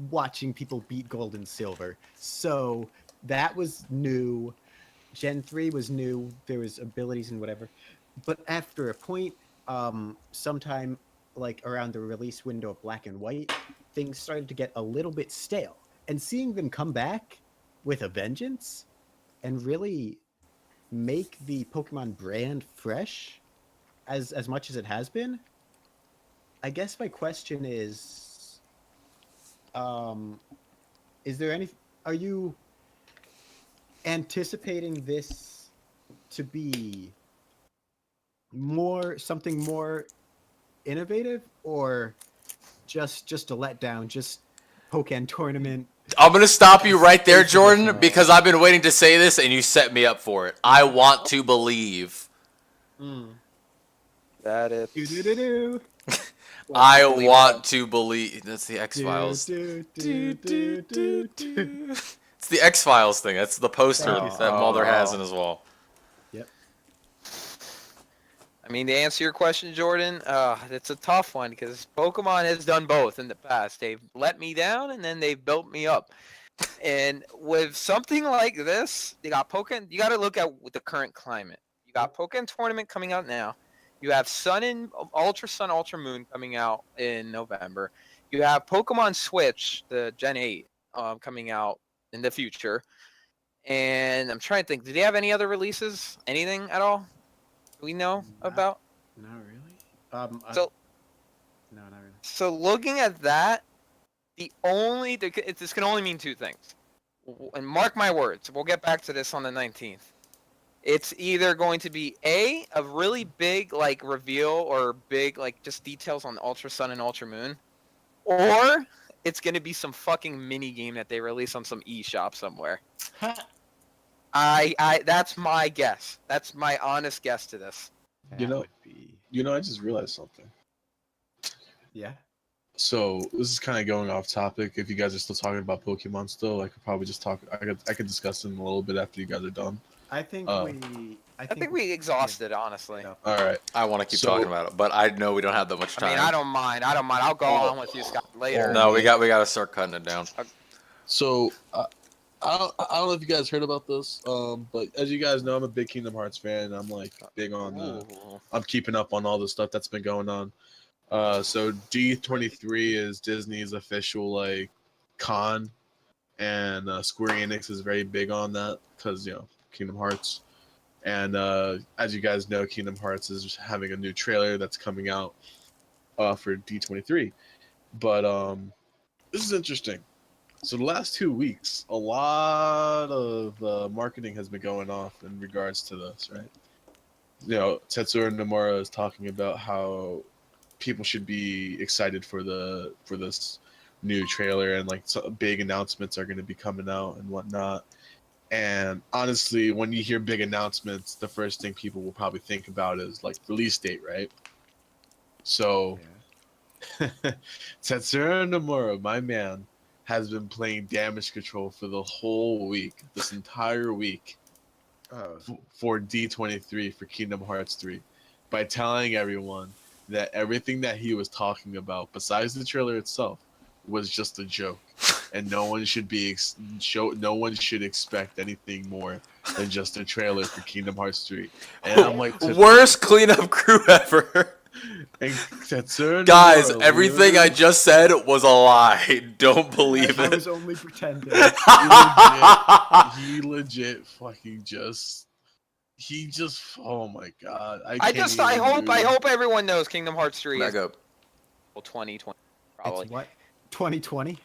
watching people beat Gold and Silver, so that was new. Gen 3 was new. There was abilities and whatever, but after a point, sometime like around the release window of Black and White, things started to get a little bit stale. And seeing them come back with a vengeance and really make the Pokemon brand fresh as much as it has been, I guess my question is there any, are you anticipating this to be something more innovative, or just a letdown, just Pokemon tournament? I'm gonna stop you right there, Space Jordan, edition. because I've been waiting to say this and you set me up for it. I want to believe. That is. Do-do-do-do. I want to believe. That's the X Files. Do-do-do-do-do-do. It's the X Files thing. That's the poster Thank you. that Mulder has in his wall. Yep. I mean, to answer your question, Jordan, it's a tough one because Pokemon has done both in the past. They've let me down and then they've built me up. And with something like this, you got Pokemon. You got to look at the current climate. You got Pokemon Tournament coming out now. You have Ultra Sun, Ultra Moon coming out in November. You have Pokemon Switch, the Gen 8, coming out in the future. And I'm trying to think, do they have any other releases? Anything at all? Do we know about? Not really. So- no, not really. So looking at that, this can only mean two things. And mark my words, we'll get back to this on the 19th. It's either going to be a really big like reveal or big like just details on Ultra Sun and Ultra Moon, or it's going to be some fucking mini game that they release on some eShop somewhere. That's my guess. That's my honest guess to this. You know- That would be... I just realized something. Yeah. So this is kind of going off topic. If you guys are still talking about Pokemon still, I could probably just talk. I could discuss them a little bit after you guys are done. I think Oh. I think we exhausted, honestly. Yeah. All right. I want to keep So- talking about it, but I know we don't have that much I time. mean, I don't mind. I'll go on with you, Scott, later. No, we got to start cutting it down. So I don't know if you guys heard about this, but as you guys know, I'm a big Kingdom Hearts fan. I'm like big on. Ooh. I'm keeping up on all the stuff that's been going on. So D23 is Disney's official like con, and Square Enix is very big on that because Kingdom Hearts. And as you guys know, Kingdom Hearts is having a new trailer that's coming out for D23. But this is interesting. So the last 2 weeks, a lot of marketing has been going off in regards to this, right? Tetsuya Nomura is talking about how people should be excited for this new trailer, and like big announcements are going to be coming out and whatnot. And honestly, when you hear big announcements, the first thing people will probably think about is like release date, right? So Tetsuya Nomura, my man, has been playing damage control for the whole week, this entire week, for D23 for Kingdom Hearts 3, by telling everyone that everything that he was talking about, besides the trailer itself, was just a joke, and no one should expect anything more than just a trailer for Kingdom Hearts 3. And I'm like, Worst cleanup crew ever. And Tetsuya Guys, Nomura everything I just said was a lie. Don't believe I it. was only pretending. he legit fucking oh my god. I hope everyone knows Kingdom Hearts 3 Back is up. 2020, probably. It's what? 2020?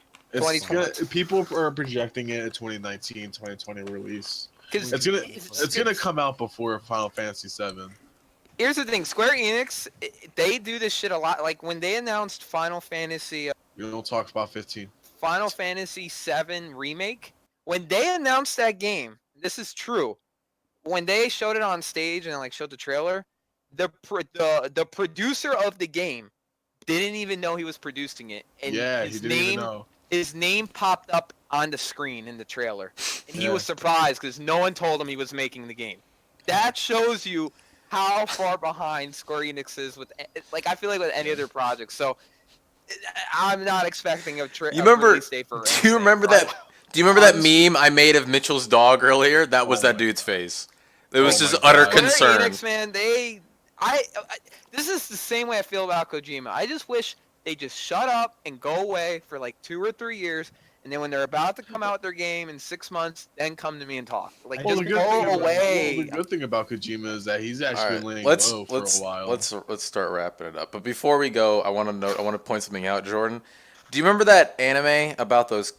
People are projecting it a 2019, 2020 release. Because It's gonna come out before Final Fantasy 7. here's the thing, Square Enix, they do this shit a lot. Like when they announced Final Fantasy You don't talk about 15. 7 remake, when they announced that game, this is true. When they showed it on stage and like showed the trailer, the producer of the game didn't even know he was producing it, and He didn't even know. his name popped up on the screen in the trailer, and he Yeah. was surprised because no one told him he was making the game. That shows you how far behind Square Enix is with, like, I feel like with any other project. So I'm not expecting a release date for. Do you remember that? Do you remember that meme I made of Mitchell's dog earlier? That was that dude's face. It was just my utter God. concern. Square Enix, man, this is the same way I feel about Kojima. I just wish they just shut up and go away for like 2 or 3 years, and then when they're about to come out with their game in 6 months, then come to me and talk. Like, Well, just the go away. The good thing about Kojima is that he's actually laying let's low for a while. let's start wrapping it up. But before we go, I want to point something out, Jordan. Do you remember that anime about those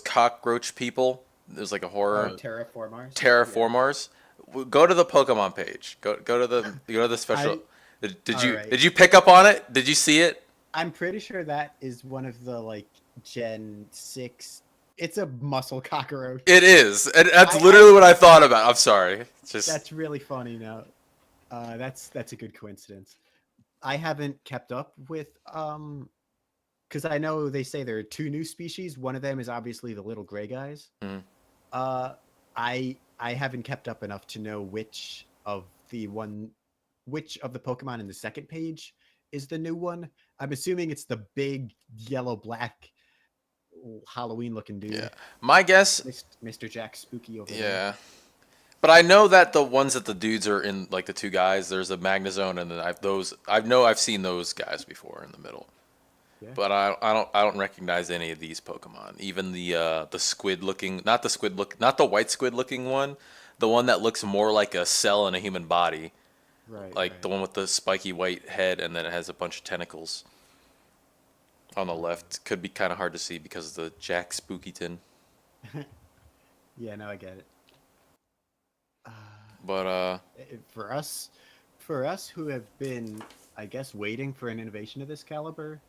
cockroach people? There's like a horror Terraformars? Terraformars. Go to the Pokemon page. Go to the special. Did you pick up on it? Did you see it? I'm pretty sure that is one of the like Gen 6. It's a muscle cockroach. It is. And that's literally what I thought about. I'm sorry. That's really funny now. That's a good coincidence. I haven't kept up with because I know they say there are 2 new species. One of them is obviously the little gray guys. Mhm. I haven't kept up enough to know which of the Pokemon in the second page is the new one. I'm assuming it's the big yellow black Halloween looking dude. Yeah. My guess. Mr. Jack Spooky over there. Yeah. But I know that the ones that the dudes are in, like the 2 guys, there's a Magnezone, and then I've seen those guys before in the middle. Yeah. But I don't recognize any of these Pokemon. Even the squid looking, not the white squid looking one, the one that looks more like a cell in a human body. Right. Like the one with the spiky white head and then it has a bunch of tentacles. On the left could be kind of hard to see because of the Jack Spookyton. Yeah, no, I get it. But for us who have been, I guess, waiting for an innovation of this caliber,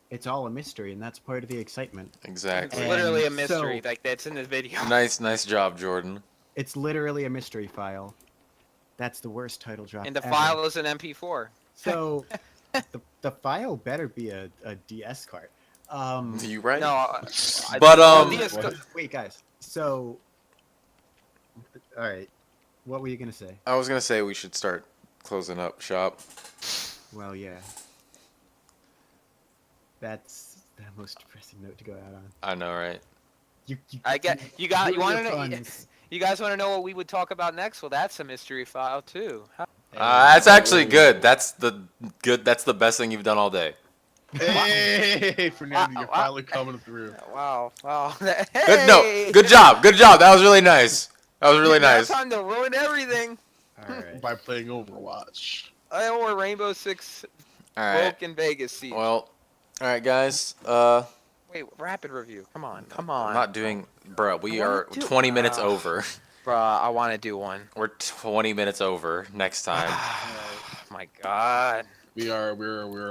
it's all a mystery, and that's part of the excitement. exactly. It's literally a And mystery. so- Like, that's in this video. Nice job, Jordan. It's literally a mystery file. That's the worst title drop And the ever. file is an MP4. So the file better be a DS card. You right? No, But, DS Wait, guys. So All right. What were you gonna say? I was gonna say we should start closing up shop. Well, yeah. That's the most depressing note to go out on. I know, right? I get you got you want to know. puns. You guys want to know what we would talk about next? Well, that's a mystery file too. That's actually good. That's the best thing you've done all day. Hey, Fernando, you're Wow. finally coming through. Wow. Good, no, good job. That was really nice. That was really nice. Time to ruin everything. All right. By playing Overwatch. Or Rainbow Six All right. broke in Vegas Siege. Well, all right, guys. Wait, rapid review. Come on. I'm not doing, bro. We I wanna are do- 20 minutes Ah. over. Bruh, I want to do one. We're 20 minutes over next time. My God. We're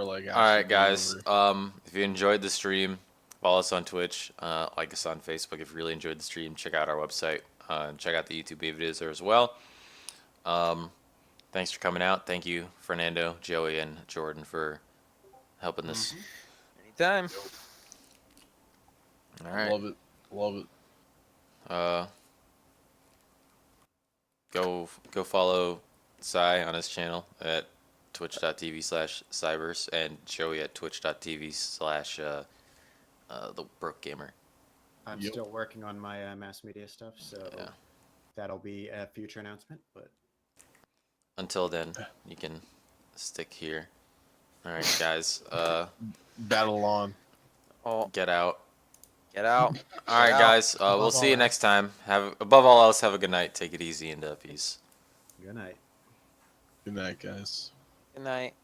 like. All right, absolutely guys. over. If you enjoyed the stream, follow us on Twitch. Like us on Facebook. If you really enjoyed the stream, check out our website. And check out the YouTube videos there as well. Thanks for coming out. Thank you, Fernando, Joey, and Jordan for helping us. Anytime. All right. Love it. Go follow Sai on his channel at twitch.tv/cybers and Joey at twitch.tv/the Broke Gamer. I'm Yep. still working on my mass media stuff, so Yeah. that'll be a future announcement. But Until then, you can stick here. All right, guys. Battle on. Oh, Get out. get out. All right, Get out. guys. We'll Above see you all next time. Above all else, have a good night. Take it easy and peace. good night. Good night, guys. Good night.